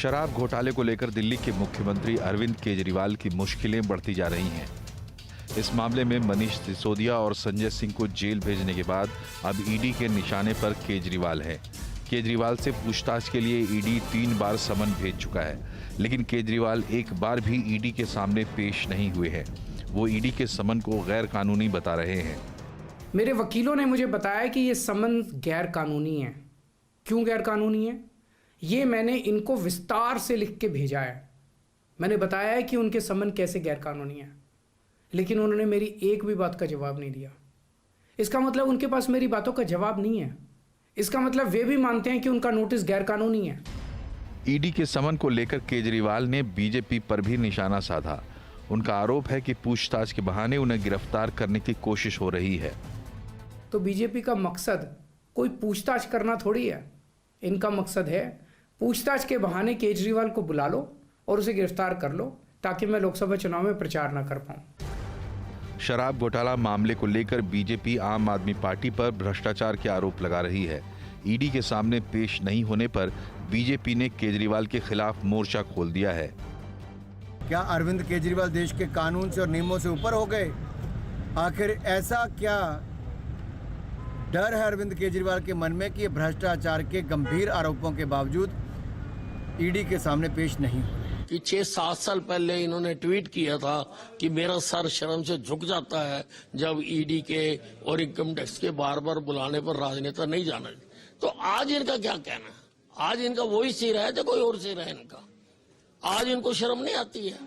शराब घोटाले को लेकर दिल्ली के मुख्यमंत्री अरविंद केजरीवाल की मुश्किलें बढ़ती जा रही हैं। इस मामले में मनीष सिसोदिया और संजय सिंह को जेल भेजने के बाद अब ईडी के निशाने पर केजरीवाल है। केजरीवाल से पूछताछ के लिए ईडी 3 बार समन भेज चुका है, लेकिन केजरीवाल एक बार भी ईडी के सामने पेश नहीं हुए हैं। वो ईडी के समन को गैर कानूनी बता रहे हैं। मेरे वकीलों ने मुझे बताया कि ये समन गैर कानूनी है। क्यों गैर कानूनी है? ये मैंने इनको विस्तार से लिख के भेजा है। मैंने बताया है कि उनके समन कैसे गैर कानूनी है, लेकिन उन्होंने मेरी एक भी बात का जवाब नहीं दिया। इसका मतलब उनके पास मेरी बातों का जवाब नहीं है। इसका मतलब वे भी मानते हैं कि उनका नोटिस गैर कानूनी है। ईडी के समन को लेकर केजरीवाल ने बीजेपी पर भी निशाना साधा। उनका आरोप है कि पूछताछ के बहाने उन्हें गिरफ्तार करने की कोशिश हो रही है। तो बीजेपी का मकसद कोई पूछताछ करना थोड़ी है। इनका मकसद है पूछताछ के बहाने केजरीवाल को बुला लो और उसे गिरफ्तार कर लो, ताकि मैं लोकसभा चुनाव में प्रचार न कर पाऊं। शराब घोटाला मामले को लेकर बीजेपी आम आदमी पार्टी पर भ्रष्टाचार के आरोप लगा रही है। ईडी के सामने पेश नहीं होने पर बीजेपी ने केजरीवाल के खिलाफ मोर्चा खोल दिया है। क्या अरविंद केजरीवाल देश के कानून से और नियमों से ऊपर हो गए? आखिर ऐसा क्या डर है अरविंद केजरीवाल के मन में कि ये भ्रष्टाचार के गंभीर आरोपों के बावजूद ईडी के सामने पेश नहीं हो? कि 6-7 साल पहले इन्होंने ट्वीट किया था कि मेरा सर शर्म से झुक जाता है जब ईडी के और इनकम टैक्स के बार बार बुलाने पर राजनेता नहीं जाना। तो आज इनका क्या कहना है? आज इनका वही सिर है तो कोई और सिर है इनका? आज इनको शर्म नहीं आती है?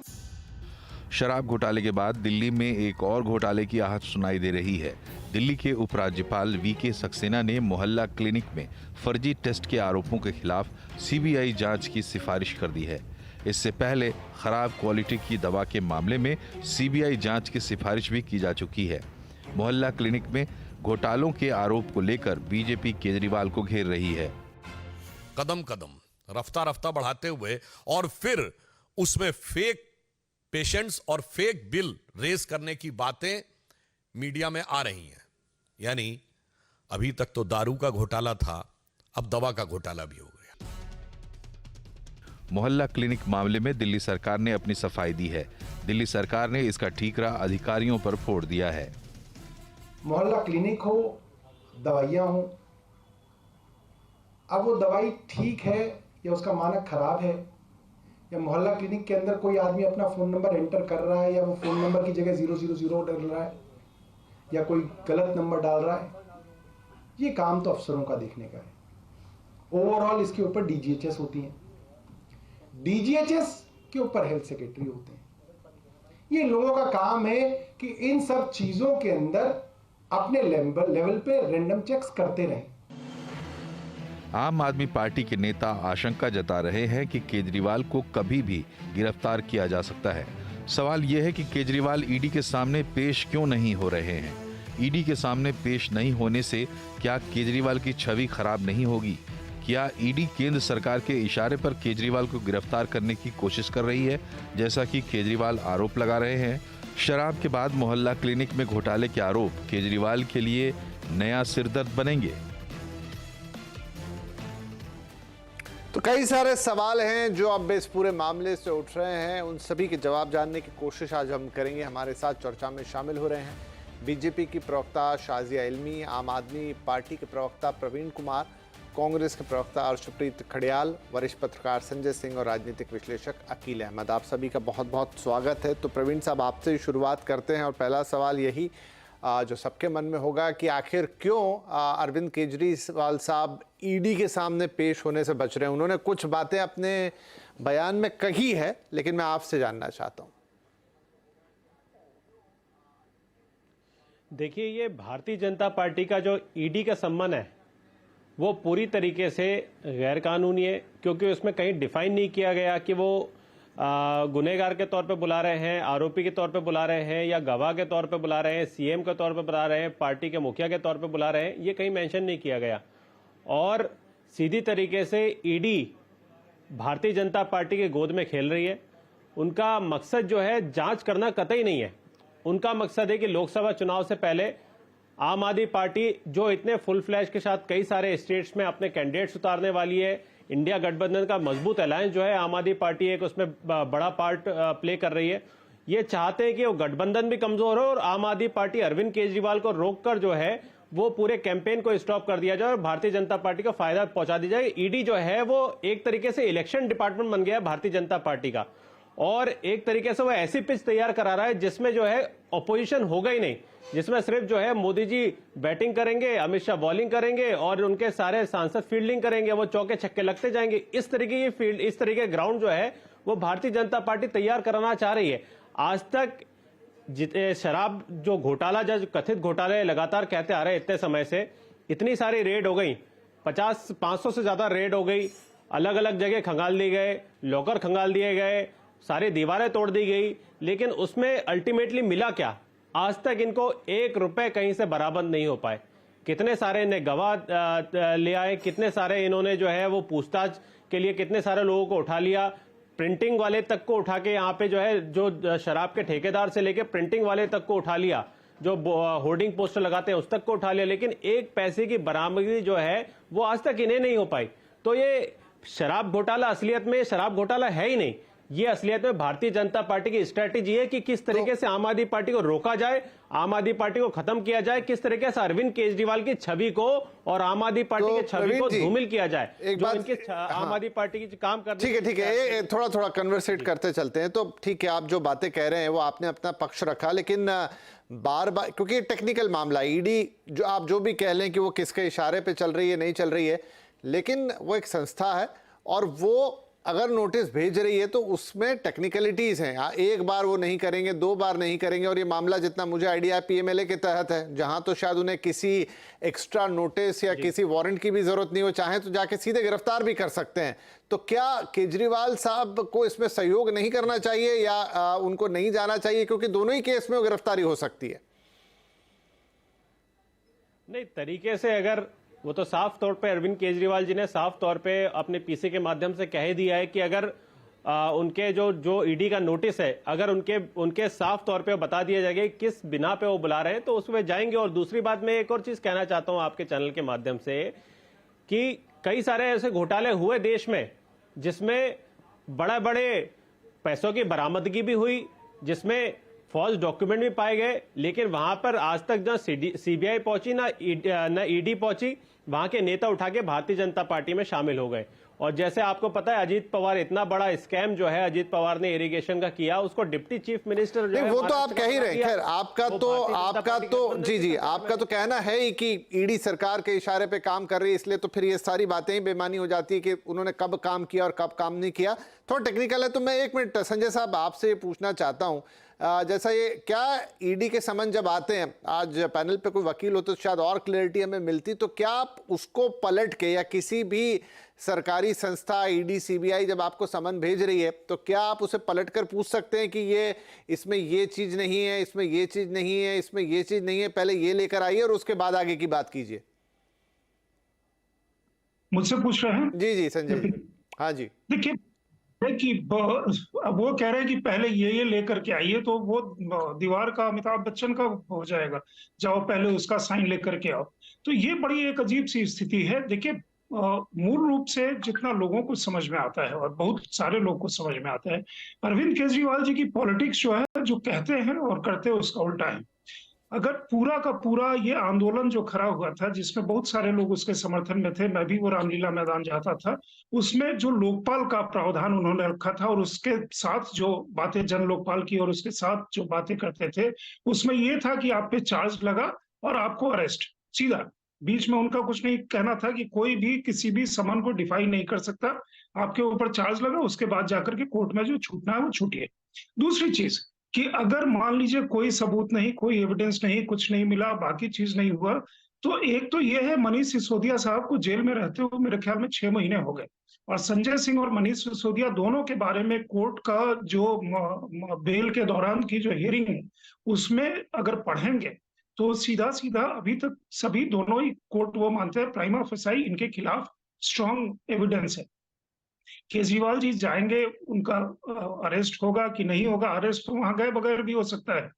शराब घोटाले के बाद दिल्ली में एक और घोटाले की आहट सुनाई दे रही है। दिल्ली के उपराज्यपाल वीके सक्सेना ने मोहल्ला क्लिनिक में फर्जी टेस्ट के आरोपों के खिलाफ सीबीआई जांच की सिफारिश कर दी है। इससे पहले खराब क्वालिटी की दवा के मामले में सीबीआई जांच की सिफारिश भी की जा चुकी है। मोहल्ला क्लिनिक में घोटालों के आरोप को लेकर बीजेपी केजरीवाल को घेर रही है। कदम कदम रफ्तार बढ़ाते हुए और फिर उसमें फेक पेशेंट्स और फेक बिल रेज करने की बातें मीडिया में आ रही हैं। यानी अभी तक तो दारू का घोटाला था, अब दवा का घोटाला भी हो गया। मोहल्ला क्लिनिक मामले में दिल्ली सरकार ने अपनी सफाई दी है। दिल्ली सरकार ने इसका ठीकरा अधिकारियों पर फोड़ दिया है। मोहल्ला क्लिनिक हो, दवाइयां हो, अब वो दवाई ठीक है या उसका मानक खराब है, या मोहल्ला क्लिनिक के अंदर कोई आदमी अपना फोन नंबर एंटर कर रहा है या वो फोन नंबर की जगह 000 डाल रहा है या कोई गलत नंबर डाल रहा है, ये काम तो अफसरों का देखने का है। ओवरऑल इसके ऊपर डीजीएचएस होती हैं, डीजीएचएस के ऊपर हेल्थ सेक्रेटरी होते हैं। ये लोगों का काम है कि इन सब चीजों के अंदर अपने लेवल पे रैंडम चेक्स करते रहें। आम आदमी पार्टी के नेता आशंका जता रहे हैं कि केजरीवाल को कभी भी गिरफ्तार किया जा सकता है। सवाल यह है कि केजरीवाल ईडी के सामने पेश क्यों नहीं हो रहे हैं? ईडी के सामने पेश नहीं होने से क्या केजरीवाल की छवि खराब नहीं होगी? क्या ईडी केंद्र सरकार के इशारे पर केजरीवाल को गिरफ्तार करने की कोशिश कर रही है, जैसा कि केजरीवाल आरोप लगा रहे हैं? शराब के बाद मोहल्ला क्लिनिक में घोटाले के आरोप केजरीवाल के लिए नया सिरदर्द बनेंगे। तो कई सारे सवाल हैं जो अब इस पूरे मामले से उठ रहे हैं। उन सभी के जवाब जानने की कोशिश आज हम करेंगे। हमारे साथ चर्चा में शामिल हो रहे हैं बीजेपी की प्रवक्ता शाजिया इल्मी, आम आदमी पार्टी के प्रवक्ता प्रवीण कुमार, कांग्रेस के प्रवक्ता अर्शप्रीत खड़ियाल, वरिष्ठ पत्रकार संजय सिंह और राजनीतिक विश्लेषक अकील अहमद। आप सभी का बहुत बहुत स्वागत है। तो प्रवीण साहब, आपसे ही शुरुआत करते हैं और पहला सवाल यही जो सबके मन में होगा कि आखिर क्यों अरविंद केजरीवाल साहब ईडी के सामने पेश होने से बच रहे हैं? उन्होंने कुछ बातें अपने बयान में कही है, लेकिन मैं आपसे जानना चाहता हूं। देखिए, ये भारतीय जनता पार्टी का जो ईडी का सम्मन है वो पूरी तरीके से गैर कानूनी है, क्योंकि उसमें कहीं डिफाइन नहीं किया गया कि वो गुनहगार के तौर पे बुला रहे हैं, आरोपी के तौर पे बुला रहे हैं, या गवाह के तौर पे बुला रहे हैं, सीएम के तौर पे बुला रहे हैं, पार्टी के मुखिया के तौर पे बुला रहे हैं। ये कहीं मेंशन नहीं किया गया। और सीधी तरीके से ईडी भारतीय जनता पार्टी के गोद में खेल रही है। उनका मकसद जो है जांच करना कतई नहीं है। उनका मकसद है कि लोकसभा चुनाव से पहले आम आदमी पार्टी जो इतने फुल फ्लैश के साथ कई सारे स्टेट्स में अपने कैंडिडेट्स उतारने वाली है, इंडिया गठबंधन का मजबूत अलायंस जो है, आम आदमी पार्टी एक उसमें बड़ा पार्ट प्ले कर रही है। ये चाहते हैं कि वो गठबंधन भी कमजोर हो और आम आदमी पार्टी अरविंद केजरीवाल को रोककर जो है वो पूरे कैंपेन को स्टॉप कर दिया जाए और भारतीय जनता पार्टी को फायदा पहुंचा दी जाए। ईडी जो है वो एक तरीके से इलेक्शन डिपार्टमेंट बन गया है भारतीय जनता पार्टी का, और एक तरीके से वो ऐसी पिच तैयार करा रहा है जिसमें जो है ऑपोजिशन होगा ही नहीं, जिसमें सिर्फ जो है मोदी जी बैटिंग करेंगे, अमित शाह बॉलिंग करेंगे और उनके सारे सांसद फील्डिंग करेंगे, वो चौके छक्के लगते जाएंगे। इस तरीके की फील्ड, इस तरीके ग्राउंड जो है वो भारतीय जनता पार्टी तैयार कराना चाह रही है। आज तक शराब जो घोटाला, जो कथित घोटाले लगातार कहते आ रहे इतने समय से, इतनी सारी रेड हो गई, 500 से ज्यादा रेड हो गई, अलग अलग जगह खंगाल दिए गए, लॉकर खंगाल दिए गए, सारी दीवारें तोड़ दी गई, लेकिन उसमें अल्टीमेटली मिला क्या? आज तक इनको 1 रुपए कहीं से बरामद नहीं हो पाए। कितने सारे इन्हें गवाह ले आए, कितने सारे इन्होंने जो है वो पूछताछ के लिए कितने सारे लोगों को उठा लिया, प्रिंटिंग वाले तक को उठा के यहाँ पे जो है, जो शराब के ठेकेदार से लेके प्रिंटिंग वाले तक को उठा लिया, जो होर्डिंग पोस्टर लगाते हैं उस तक को उठा लिया, लेकिन 1 पैसे की बरामदगी जो है वो आज तक इन्हें नहीं हो पाई। तो ये शराब घोटाला असलियत में शराब घोटाला है ही नहीं, ये असलियत में भारतीय जनता पार्टी की स्ट्रेटेजी है कि किस तरीके से आम आदमी पार्टी को रोका जाए, आम आदमी पार्टी को खत्म किया जाए, किस तरीके से अरविंद केजरीवाल की छवि को और आम आदमी पार्टी की छवि को धूमिल किया जाए, जो इनके आम आदमी पार्टी की काम कर। ठीक है, थोड़ा थोड़ा कन्वर्सेट करते चलते हैं। तो ठीक है, आप जो बातें कह रहे हैं वो आपने अपना पक्ष रखा, लेकिन बार बार, क्योंकि टेक्निकल मामला, ईडी जो आप जो भी कह लें कि वो किसके इशारे पे चल रही है, नहीं चल रही है, लेकिन वो एक संस्था है और वो अगर नोटिस भेज रही है तो उसमें टेक्निकलिटीज हैं। एक बार वो नहीं करेंगे, 2 बार नहीं करेंगे, और ये मामला जितना मुझे आइडिया है पीएमएलए के तहत है, जहां तो शायद उन्हें किसी एक्स्ट्रा नोटिस या किसी वारंट की भी जरूरत नहीं हो, चाहे तो जाके सीधे गिरफ्तार भी कर सकते हैं। तो क्या केजरीवाल साहब को इसमें सहयोग नहीं करना चाहिए या उनको नहीं जाना चाहिए, क्योंकि दोनों ही केस में वो गिरफ्तारी हो सकती है? नहीं, तरीके से अगर वो तो साफ तौर पे अरविंद केजरीवाल जी ने साफ तौर पे अपने पीसी के माध्यम से कह दिया है कि अगर उनके जो ईडी का नोटिस है, अगर उनके साफ तौर पे बता दिया जाएगा किस बिना पे वो बुला रहे हैं तो उसमें जाएंगे। और दूसरी बात, मैं एक और चीज कहना चाहता हूं आपके चैनल के माध्यम से कि कई सारे ऐसे घोटाले हुए देश में जिसमें बड़े बड़े पैसों की बरामदगी भी हुई, जिसमें फॉल्स डॉक्यूमेंट भी पाए गए, लेकिन वहां पर आज तक ना सीबीआई पहुंची ना ईडी पहुंची, वहां के नेता उठा के भारतीय जनता पार्टी में शामिल हो गए। और जैसे आपको पता है, अजीत पवार, इतना बड़ा स्कैम जो है अजीत पवार ने इरिगेशन का किया, उसको डिप्टी चीफ मिनिस्टर जो है, वो तो आप कह ही रहे। खैर, आपका तो जी आपका तो कहना है ही कि ईडी सरकार के इशारे पे काम कर रही है, इसलिए तो फिर ये सारी बातें ही बेमानी हो जाती है कि उन्होंने कब काम किया और कब काम नहीं किया। थोड़ा टेक्निकल है, तो मैं 1 मिनट संजय साहब आपसे ये पूछना चाहता हूं, जैसा ये क्या ईडी के समन जब आते हैं, आज पैनल पे कोई वकील हो तो शायद और क्लैरिटी हमें मिलती, तो क्या आप उसको पलट के, या किसी भी सरकारी संस्था ईडी सीबीआई जब आपको समन भेज रही है तो क्या आप उसे पलट कर पूछ सकते हैं कि ये इसमें ये चीज नहीं है, इसमें ये चीज नहीं है, इसमें ये चीज नहीं है, पहले ये लेकर आइए और उसके बाद आगे की बात कीजिए? मुझसे पूछ रहे हैं? जी संजय। हाँ जी, देखिए कि वो कह रहे हैं कि पहले ये लेकर के आइए, तो वो दीवार का अमिताभ बच्चन का हो जाएगा, जाओ पहले उसका साइन लेकर के आओ। तो ये बड़ी एक अजीब सी स्थिति है। देखिए, मूल रूप से जितना लोगों को समझ में आता है, और बहुत सारे लोगों को समझ में आता है, अरविंद केजरीवाल जी की पॉलिटिक्स जो है, जो कहते हैं और करते हैं उसका उल्टा है। अगर पूरा का पूरा ये आंदोलन जो खड़ा हुआ था, जिसमें बहुत सारे लोग उसके समर्थन में थे, मैं भी वो रामलीला मैदान जाता था, उसमें जो लोकपाल का प्रावधान उन्होंने रखा था और उसके साथ जो बातें जन लोकपाल की और उसके साथ जो बातें करते थे, उसमें ये था कि आप पे चार्ज लगा और आपको अरेस्ट सीधा। बीच में उनका कुछ नहीं कहना था कि कोई भी किसी भी समन को डिफाइन नहीं कर सकता, आपके ऊपर चार्ज लगा, उसके बाद जाकर के कोर्ट में जो छूटना है वो छूटिए। दूसरी चीज कि अगर मान लीजिए कोई सबूत नहीं, कोई एविडेंस नहीं, कुछ नहीं मिला, बाकी चीज नहीं हुआ, तो एक तो ये है, मनीष सिसोदिया साहब को जेल में रहते हुए मेरे ख्याल में 6 महीने हो गए, और संजय सिंह और मनीष सिसोदिया दोनों के बारे में कोर्ट का जो बेल के दौरान की जो हियरिंग है उसमें अगर पढ़ेंगे तो सीधा सीधा अभी तक सभी दोनों ही कोर्ट वो मानते हैं प्राइमा फेसाई इनके खिलाफ स्ट्रॉन्ग एविडेंस है। केजरीवाल जी जाएंगे, उनका अरेस्ट होगा कि नहीं होगा, अरेस्ट तो वहां गए बगैर भी हो सकता है,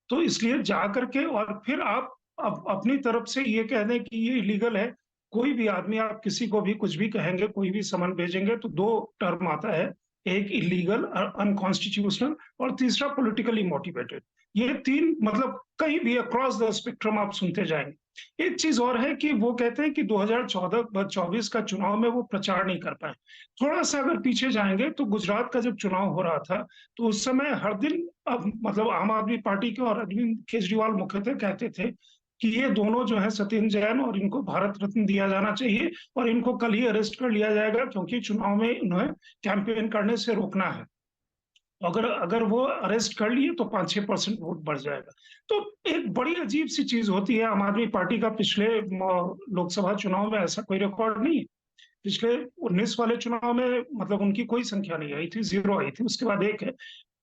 तो इसलिए जा करके और फिर आप अपनी तरफ से ये कह दें कि ये इलीगल है, कोई भी आदमी, आप किसी को भी कुछ भी कहेंगे, कोई भी समन भेजेंगे तो 2 टर्म आता है, एक इलीगल अनकॉन्स्टिट्यूशनल और तीसरा पॉलिटिकली मोटिवेटेड। ये 3 मतलब कहीं भी अक्रॉस द स्पेक्ट्रम आप सुनते जाएंगे। एक चीज और है कि वो कहते हैं कि 2014-24 का चुनाव में वो प्रचार नहीं कर पाए। थोड़ा सा अगर पीछे जाएंगे तो गुजरात का जब चुनाव हो रहा था तो उस समय हर दिन मतलब आम आदमी पार्टी के और अरविंद केजरीवाल मुख्यतः कहते थे कि ये दोनों जो है सत्येंद्र जैन और इनको भारत रत्न दिया जाना चाहिए और इनको कल ही अरेस्ट कर लिया जाएगा क्योंकि चुनाव में इन्हें कैंपेन करने से रोकना है। अगर वो अरेस्ट कर लिए तो 5-6% वोट बढ़ जाएगा। तो एक बड़ी अजीब सी चीज होती है। आम आदमी पार्टी का पिछले लोकसभा चुनाव में ऐसा कोई रिकॉर्ड नहीं है। पिछले 19 वाले चुनाव में मतलब उनकी कोई संख्या नहीं आई थी, 0 आई थी, उसके बाद 1 है।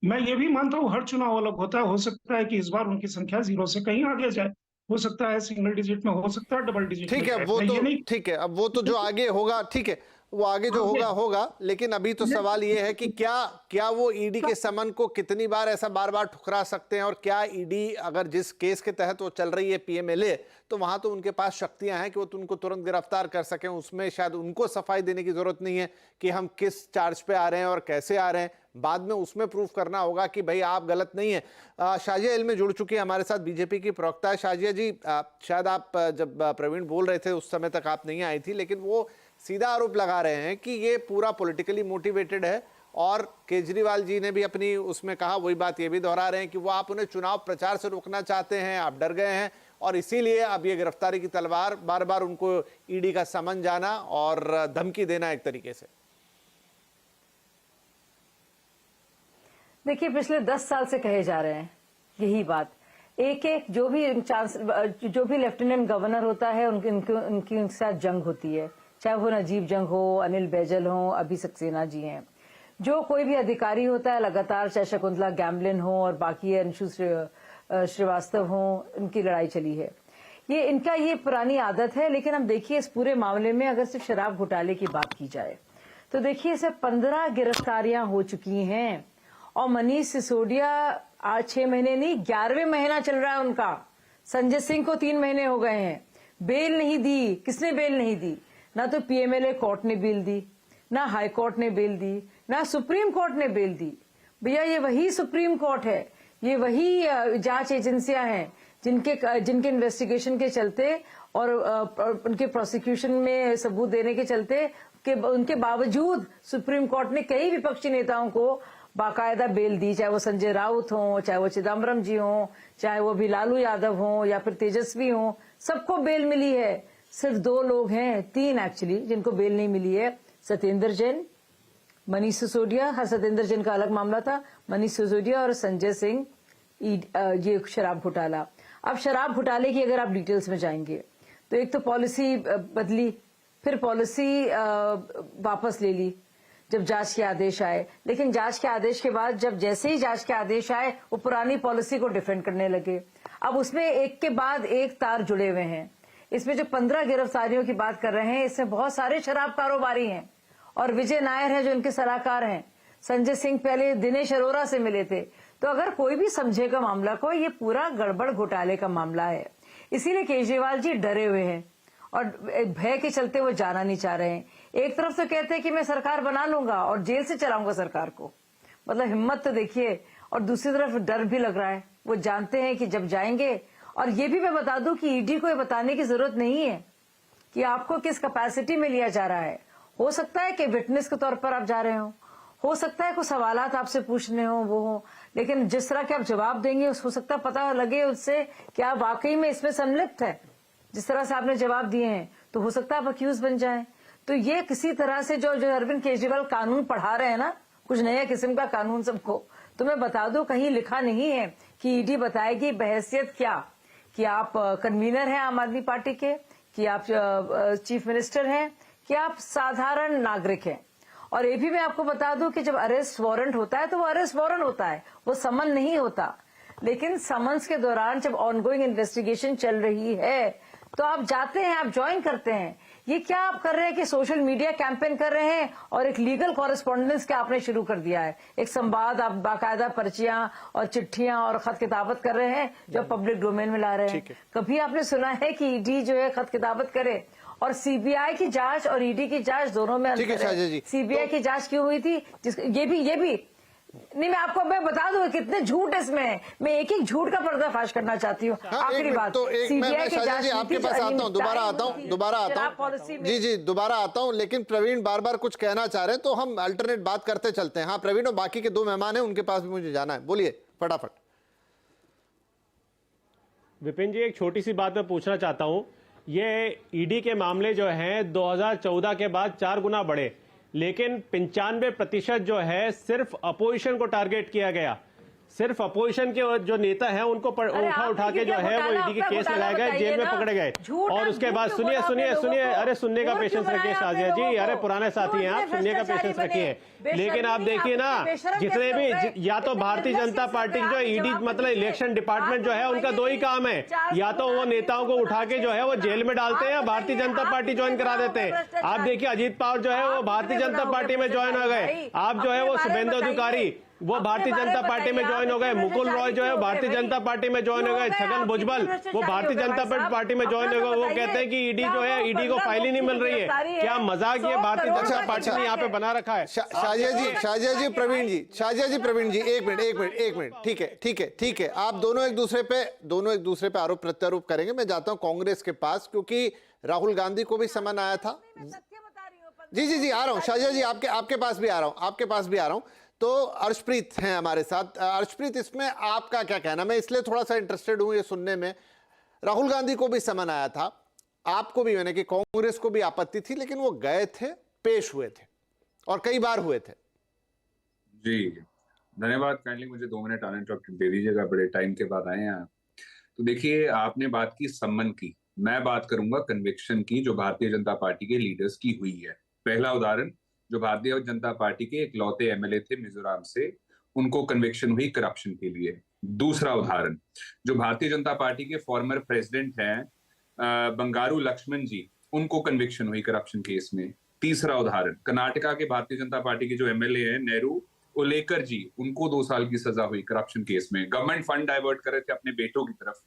मैं ये भी मानता हूँ हर चुनाव अलग होता है, हो सकता है कि इस बार उनकी संख्या 0 से कहीं आगे जाए, हो सकता है सिंगल डिजिट में, हो सकता है डबल डिजिट में। ठीक है, वो तो ठीक है, अब वो तो जो आगे होगा, ठीक है, वो आगे जो होगा, लेकिन अभी तो सवाल ये है कि क्या वो ईडी के समन को कितनी बार ऐसा बार बार ठुकरा सकते हैं, और क्या ईडी अगर जिस केस के तहत वो चल रही है पीएमएलए, तो वहां तो उनके पास शक्तियां हैं कि वो उनको तुरंत गिरफ्तार कर सकें। उसमें शायद उनको सफाई देने की जरूरत नहीं है कि हम किस चार्ज पे आ रहे हैं और कैसे आ रहे हैं, बाद में उसमें प्रूफ करना होगा कि भाई आप गलत नहीं है। शाजिया इल्मी जुड़ चुकी है हमारे साथ, बीजेपी की प्रवक्ता है। शाजिया जी, शायद आप जब प्रवीण बोल रहे थे उस समय तक आप नहीं आई थी, लेकिन वो सीधा आरोप लगा रहे हैं कि ये पूरा पॉलिटिकली मोटिवेटेड है, और केजरीवाल जी ने भी अपनी उसमें कहा, वही बात ये भी दोहरा रहे हैं कि वो आप उन्हें चुनाव प्रचार से रोकना चाहते हैं, आप डर गए हैं और इसीलिए अब ये गिरफ्तारी की तलवार बार बार उनको ईडी का समन जाना और धमकी देना एक तरीके से। देखिए, पिछले 10 साल से कहे जा रहे हैं यही बात। एक जो भी लेफ्टिनेंट गवर्नर होता है उनके साथ जंग होती है, चाहे वो नजीब जंग हो, अनिल बैजल हो, अभी सक्सेना जी हैं। जो कोई भी अधिकारी होता है लगातार, चाहे शकुंतला गैमलिन हो और बाकी अंशु श्रीवास्तव हो, इनकी लड़ाई चली है। इनका ये पुरानी आदत है। लेकिन हम देखिए इस पूरे मामले में अगर सिर्फ शराब घोटाले की बात की जाए तो देखिए इसे 15 गिरफ्तारियां हो चुकी हैं, और मनीष सिसोदिया आज 6 महीने नहीं 11वें महीना चल रहा है उनका। संजय सिंह को 3 महीने हो गए हैं, बेल नहीं दी। किसने बेल नहीं दी? ना तो पीएमएलए कोर्ट ने बेल दी, ना हाई कोर्ट ने बेल दी, ना सुप्रीम कोर्ट ने बेल दी। भैया ये वही सुप्रीम कोर्ट है, ये वही जांच एजेंसियां हैं जिनके इन्वेस्टिगेशन के चलते और उनके प्रोसिक्यूशन में सबूत देने के चलते कि उनके बावजूद सुप्रीम कोर्ट ने कई विपक्षी नेताओं को बाकायदा बेल दी, चाहे वो संजय राउत हो, चाहे वो चिदम्बरम जी हो, चाहे वो भी लालू यादव हो या फिर तेजस्वी हो, सबको बेल मिली है। सिर्फ 2 लोग हैं, 3 एक्चुअली, जिनको बेल नहीं मिली है, सत्येंद्र जैन, मनीष सिसोदिया। हर सत्येंद्र जैन का अलग मामला था, मनीष सिसोदिया और संजय सिंह ये शराब घोटाला। अब शराब घोटाले की अगर आप डिटेल्स में जाएंगे तो एक तो पॉलिसी बदली, फिर पॉलिसी वापस ले ली जब जांच के आदेश आए, लेकिन जांच के आदेश के बाद जैसे ही जांच के आदेश आए वो पुरानी पॉलिसी को डिफेंड करने लगे। अब उसमें एक के बाद एक तार जुड़े हुए हैं। इसमें जो 15 गिरफ्तारियों की बात कर रहे हैं, इसमें बहुत सारे शराब कारोबारी हैं, और विजय नायर है जो इनके सलाहकार हैं। संजय सिंह पहले दिनेश अरोरा से मिले थे। तो अगर कोई भी समझेगा मामला को, ये पूरा गड़बड़ घोटाले का मामला है। इसीलिए केजरीवाल जी डरे हुए हैं और भय के चलते वो जाना नहीं चाह रहे हैं। एक तरफ तो कहते हैं कि मैं सरकार बना लूंगा और जेल से चलाऊंगा सरकार को, मतलब हिम्मत तो देखिए, और दूसरी तरफ डर भी लग रहा है। वो जानते हैं कि जब जाएंगे, और ये भी मैं बता दूं कि ईडी को ये बताने की जरूरत नहीं है कि आपको किस कैपेसिटी में लिया जा रहा है। हो सकता है कि विटनेस के तौर पर आप जा रहे हो सकता है कुछ सवालात आपसे पूछने हो वो हो, लेकिन जिस तरह के आप जवाब देंगे हो सकता है पता लगे उससे कि आप वाकई में इसमें सम्मिलित है। जिस तरह से आपने जवाब दिए हैं तो हो सकता है आप अक्यूज बन जाएं। तो ये किसी तरह से जो अरविंद केजरीवाल कानून पढ़ा रहे हैं ना, कुछ नया किस्म का कानून सबको, तो मैं बता दूं कहीं लिखा नहीं है कि ईडी बताएगी बहैसियत क्या, कि आप कन्वीनर हैं आम आदमी पार्टी के, कि आप चीफ मिनिस्टर हैं, कि आप साधारण नागरिक हैं। और ये भी मैं आपको बता दूं कि जब अरेस्ट वारंट होता है तो वो अरेस्ट वारंट होता है, वो समन नहीं होता। लेकिन समन्स के दौरान जब ऑनगोइंग इन्वेस्टिगेशन चल रही है तो आप जाते हैं, आप ज्वाइन करते हैं। ये क्या आप कर रहे हैं कि सोशल मीडिया कैंपेन कर रहे हैं और एक लीगल कॉरेस्पॉन्डेंस क्या आपने शुरू कर दिया है। एक संवाद, आप बाकायदा पर्चियां और चिट्ठियां और खत किताबत कर रहे हैं जो पब्लिक डोमेन में ला रहे हैं। कभी आपने सुना है कि ईडी जो है खत किताबत करे? और सीबीआई की जांच और ईडी की जांच दोनों में ठीक है अंतर शाहजा जी। सीबीआई की जांच क्यों हुई थी, ये भी नहीं, मैं बता दूं कितने झूठ इसमें है। मैं एक एक झूठ का पर्दाफाश करना चाहती हूँ। आखिरी बात, तो एक मैं शाहजा जी आपके पास आता हूँ, दोबारा आता हूँ जी दोबारा आता हूँ, लेकिन प्रवीण बार बार कुछ कहना चाह रहे हैं तो हम अल्टरनेट बात करते चलते हैं। हाँ प्रवीण, और बाकी के 2 मेहमान हैं, उनके पास भी मुझे जाना है, बोलिए फटाफट। विपिन जी, एक छोटी सी बात मैं पूछना चाहता हूं। ये ईडी के मामले जो हैं 2014 के बाद 4 गुना बढ़े, लेकिन 95% जो है सिर्फ अपोजिशन को टारगेट किया गया। सिर्फ अपोजिशन के जो नेता हैं उनको उठा के जो है वो ईडी के केस लगाए गए, जेल में पकड़े गए। और उसके बाद सुनिए, अरे सुनने का पेशेंस रखिए शाजिया जी, अरे पुराने साथी हैं आप, सुनने का पेशेंस रखिए। लेकिन आप देखिए ना, जितने भी या तो भारतीय जनता पार्टी जो ईडी मतलब इलेक्शन डिपार्टमेंट जो है उनका 2 ही काम है, या तो वो नेताओं को उठा के जो है वो जेल में डालते हैं या भारतीय जनता पार्टी ज्वाइन करा देते हैं। आप देखिए अजीत पवार जो है वो भारतीय जनता पार्टी में ज्वाइन हो गए, आप जो है वो शुभेंदु अधिकारी वो भारतीय जनता पार्टी में ज्वाइन हो गए, मुकुल रॉय जो है भारतीय जनता पार्टी में ज्वाइन हो गए, छगन भुजबल वो भारतीय जनता पार्टी में ज्वाइन हो गए। वो कहते हैं कि ईडी जो है, ईडी को फाइल ही नहीं मिल रही है। क्या मजाक ये भारतीय जनता पार्टी ने यहाँ पे बना रखा है? शाहजिया जी प्रवीण जी एक मिनट, ठीक है, आप दोनों एक दूसरे पे आरोप प्रत्यारोप करेंगे। मैं जाता हूं कांग्रेस के पास, क्योंकि राहुल गांधी को भी समन आया था। जी आ रहा हूं शाहजिया जी, आपके पास भी आ रहा हूं। तो अर्शप्रीत हैं हमारे साथ। अर्शप्रीत, इसमें आपका क्या कहना? मैं इसलिए थोड़ा सा इंटरेस्टेड हूं ये सुनने में। राहुल गांधी को भी समन आया था, आपको भी, यानी कि कांग्रेस को भी आपत्ति थी, लेकिन वो गए थे, पेश हुए थे और कई बार हुए थे। जी धन्यवाद। काइंडली मुझे 2 मिनट अनइंटरप्टेड दे दीजिएगा, बड़े टाइम के बाद आए हैं। तो देखिए, आपने बात की सम्मन की, मैं बात करूंगा कन्विक्शन की, जो भारतीय जनता पार्टी के लीडर्स की हुई है। पहला उदाहरण, जो भारतीय जनता पार्टी के इकलौते एमएलए थे मिजोरम से, उनको कन्विक्शन हुई करप्शन के लिए। दूसरा उदाहरण, जो भारतीय जनता पार्टी के फॉर्मर प्रेसिडेंट हैं बंगारू लक्ष्मण जी, उनको कन्विक्शन हुई करप्शन केस में। तीसरा उदाहरण, कर्नाटका के भारतीय जनता पार्टी के जो एमएलए हैं नेहरू ओलेकर जी, उनको 2 साल की सजा हुई करप्शन केस में। गवर्नमेंट फंड डाइवर्ट कर रहे थे अपने बेटों की तरफ,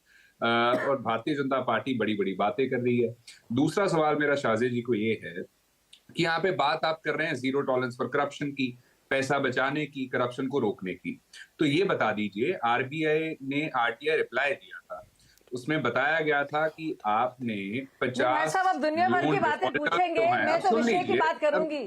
और भारतीय जनता पार्टी बड़ी बड़ी बातें कर रही है। दूसरा सवाल मेरा शाहजी जी को ये है कि यहाँ पे बात आप कर रहे हैं जीरो टॉलरेंस फॉर करप्शन की, पैसा बचाने की, करप्शन को रोकने की। तो ये बता दीजिए, आरबीआई ने आरटीआई रिप्लाई दिया था, उसमें बताया गया था कि आपने 50 साहब, अब दुनिया भर की बातें पूछेंगे, मैं तो विषय की बात करूंगी।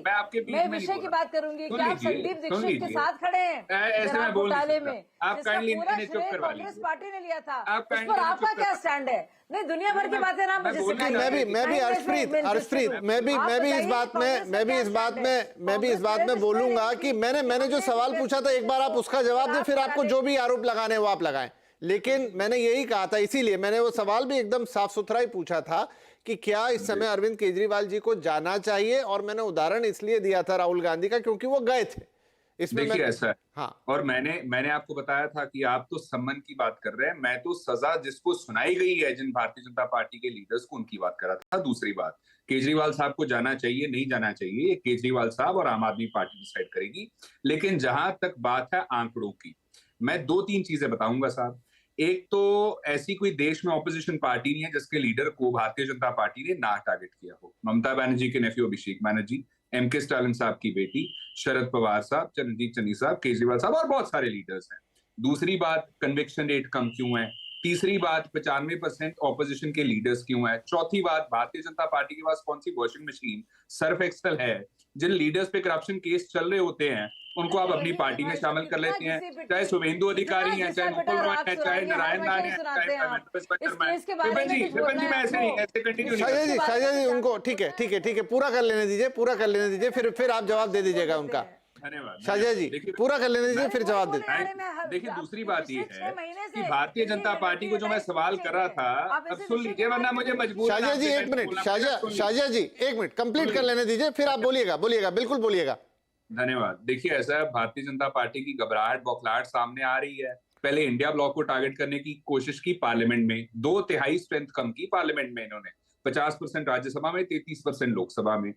मैं विषय की बात करूंगी। क्या आप संदीप दीक्षित के साथ खड़े हैं ऐसे में घोटाले में? आप काइंडली चुप करवा लीजिए। कांग्रेस पार्टी ने लिया था, उस पर आपका क्या स्टैंड है? नहीं, दुनिया भर की बातें ना मुझे सिखाइए। मैं भी अर्शप्रीत मैं भी इस बात में बोलूंगा कि मैंने जो सवाल पूछा था, एक बार आप उसका जवाब दें, फिर आपको जो भी आरोप लगाने वो आप लगाएं। लेकिन मैंने यही कहा था, इसीलिए मैंने वो सवाल भी एकदम साफ सुथरा ही पूछा था कि क्या इस समय अरविंद केजरीवाल जी को जाना चाहिए, और मैंने उदाहरण इसलिए दिया था राहुल गांधी का क्योंकि वो गए थे। इसमें देखिए ऐसा है, हाँ, और मैंने आपको बताया था कि आप तो सम्मान की बात कर रहे हैं, मैं तो सजा जिसको सुनाई गई है जिन भारतीय जनता पार्टी के लीडर्स को, उनकी बात कर रहा था। दूसरी बात, केजरीवाल साहब को जाना चाहिए नहीं जाना चाहिए, ये केजरीवाल साहब और आम आदमी पार्टी डिसाइड करेगी। लेकिन जहां तक बात है आंकड़ों की, मैं 2-3 चीजें बताऊंगा साहब। एक तो ऐसी कोई देश में ऑपोजिशन पार्टी नहीं है जिसके लीडर को भारतीय जनता पार्टी ने ना टारगेट किया हो। ममता बनर्जी के नेफ्यू अभिषेक बनर्जी, एमके स्टालिन साहब की बेटी, शरद पवार साहब, चरणजीत चन्नी साहब, केजरीवाल साहब और बहुत सारे लीडर्स हैं। दूसरी बात, कन्विक्शन रेट कम क्यों है? तीसरी बात, 95% ऑपोजिशन के लीडर्स क्यों है? चौथी बात, भारतीय जनता पार्टी के पास कौन सी वॉशिंग मशीन, सर्फ एक्सेल है? जिन लीडर्स पे करप्शन केस चल रहे होते हैं उनको आप अपनी पार्टी में शामिल कर लेते हैं, चाहे शुभेंदु अधिकारी हैं, चाहे मुकुल रॉय है, चाहे नारायण दान है, चाहे विपिन जी, मैं ऐसे नहीं, ऐसे कंटिन्यू नहीं। शाहजिया जी उनको ठीक है, पूरा कर लेने दीजिए, फिर आप जवाब दे दीजिएगा उनका। धन्यवाद शाहजिया जी, पूरा कर लेने दीजिए, फिर जवाब दे दीजिए। देखिए, दूसरी बात ये है कि भारतीय जनता पार्टी को जो मैं सवाल कर रहा था, अब सुन लीजिए वरना मुझे मजबूर। शाहजिया जी एक मिनट, शाहजिया जी एक मिनट कंप्लीट कर लेने दीजिए, फिर आप बोलिएगा, बिल्कुल बोलिएगा। धन्यवाद। देखिए ऐसा है, भारतीय जनता पार्टी की घबराहट बौखलाहट सामने आ रही है। पहले इंडिया ब्लॉक को टारगेट करने की कोशिश की पार्लियामेंट में, 2/3 स्ट्रेंथ कम की पार्लियामेंट में इन्होंने, 50% राज्यसभा में, 33% लोकसभा में।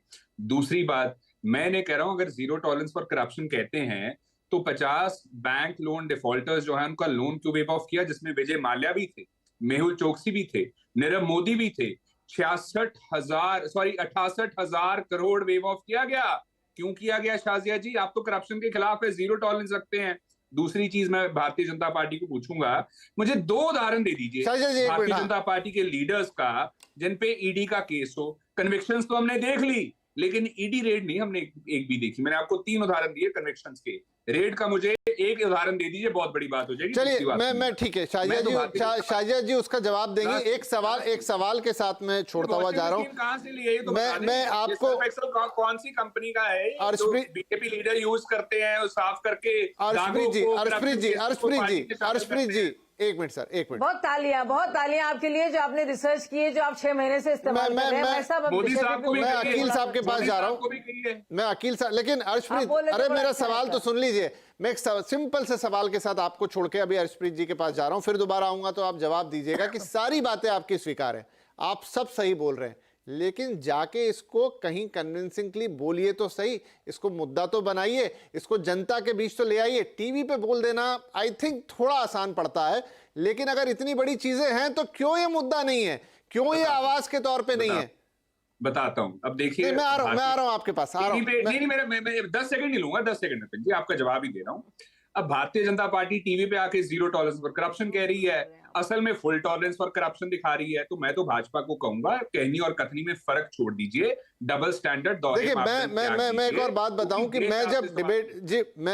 दूसरी बात, मैंने कह रहा हूं, अगर जीरो टॉलरेंस फॉर करप्शन कहते हैं तो 50 बैंक लोन डिफॉल्टर्स जो है उनका लोन क्यों वेव ऑफ किया, जिसमें विजय माल्या भी थे, मेहुल चोकसी भी थे, नीरव मोदी भी थे, 68,000 करोड़ वेव ऑफ किया गया। क्यों किया गया शाजिया जी? आप तो करप्शन के खिलाफ है, जीरो टॉलरेंस रखते हैं। दूसरी चीज मैं भारतीय जनता पार्टी को पूछूंगा, मुझे 2 उदाहरण दे दीजिए भारतीय जनता पार्टी के लीडर्स का जिन पे ईडी का केस हो। कन्विक्शंस तो हमने देख ली, लेकिन ईडी रेड नहीं हमने एक भी देखी। मैंने आपको 3 उदाहरण दिए कन्विक्शंस के, रेड का मुझे एक उदाहरण दे दीजिए, बहुत बड़ी बात हो जाएगी। चलिए मैं ठीक है शाजिया जी उसका जवाब देंगे। एक सवाल के साथ मैं छोड़ता हुआ जा रहा हूँ। कहां से लिए तो मैं आपको कौन सी कंपनी का है बीजेपी लीडर यूज करते हैं और साफ करके। अर्शप्रीत जी एक मिनट सर, एक मिनट। बहुत तालियां आपके लिए जो आपने रिसर्च की है, जो आप 6 महीने से इस्तेमाल कर रहे हैं। मैं अकील साहब के पास जा रहा हूँ, मैं अकील साहब। लेकिन अर्शप्रीत, अरे मेरा सवाल तो सुन लीजिए। मैं एक सिंपल से सवाल के साथ आपको छोड़ के अभी अर्शप्रीत जी के पास जा रहा हूं, फिर दोबारा आऊंगा तो आप जवाब दीजिएगा कि सारी बातें आपकी स्वीकार है, आप सब सही बोल रहे हैं, लेकिन जाके इसको कहीं कन्विंसिंगली बोलिए तो सही, इसको मुद्दा तो बनाइए, इसको जनता के बीच तो ले आइए। टीवी पे बोल देना आई थिंक थोड़ा आसान पड़ता है, लेकिन अगर इतनी बड़ी चीजें हैं तो क्यों ये मुद्दा नहीं है, क्यों ये आवाज के तौर पे नहीं है? बताता हूं। अब देखिए, मैं आ रहा हूं आपके पास, नहीं मैं 10 सेकंड नहीं लूंगा, 10 सेकंड में जी आपका जवाब ही दे रहा हूं। अब भारतीय जनता पार्टी टीवी पे आके जीरो टॉलरेंस फॉर करप्शन कह रही है, असल में फुल टॉलरेंस फॉर करप्शन दिखा रही है। तो मैं तो भाजपा को कहूंगा, कहनी और कथनी में फर्क छोड़ दीजिए, डबल स्टैंडर्ड। देखिए मैं एक और बात बताऊं कि मैं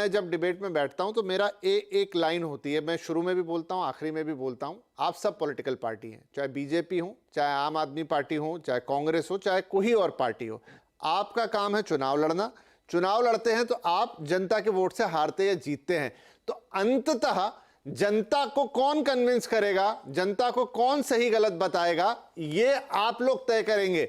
जब डिबेट में बैठता हूं तो मेरा एक लाइन होती है, मैं शुरू में भी बोलता हूं, आखिरी में भी बोलता हूं। आप सब पॉलिटिकल पार्टी हैं, चाहे बीजेपी हो, चाहे आम आदमी पार्टी हो, चाहे कांग्रेस हो, चाहे कोई और पार्टी हो, आपका काम है चुनाव लड़ना। चुनाव लड़ते हैं तो आप जनता के वोट से हारते या जीतते हैं, तो अंततः जनता को कौन कन्विंस करेगा, जनता को कौन सही गलत बताएगा, ये आप लोग तय करेंगे,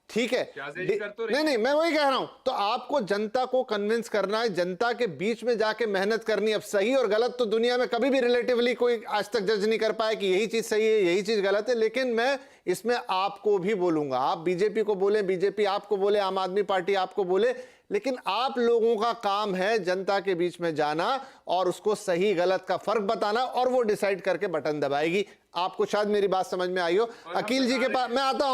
ठीक है? नहीं मैं वही कह रहा हूं। तो आपको जनता को कन्विंस करना है, जनता के बीच में जाके मेहनत करनी है। अब सही और गलत तो दुनिया में कभी भी रिलेटिवली कोई आज तक जज नहीं कर पाया कि यही चीज सही है, यही चीज गलत है, लेकिन मैं इसमें आपको भी बोलूंगा। आप बीजेपी को बोले, बीजेपी आपको बोले, आम आदमी पार्टी आपको बोले, लेकिन आप लोगों का काम है जनता के बीच में जाना और उसको सही गलत का फर्क बताना, और वो डिसाइड करके बटन दबाएगी। आपको शायद मेरी बात समझ में आई हो। अकील जी के पास मैं आता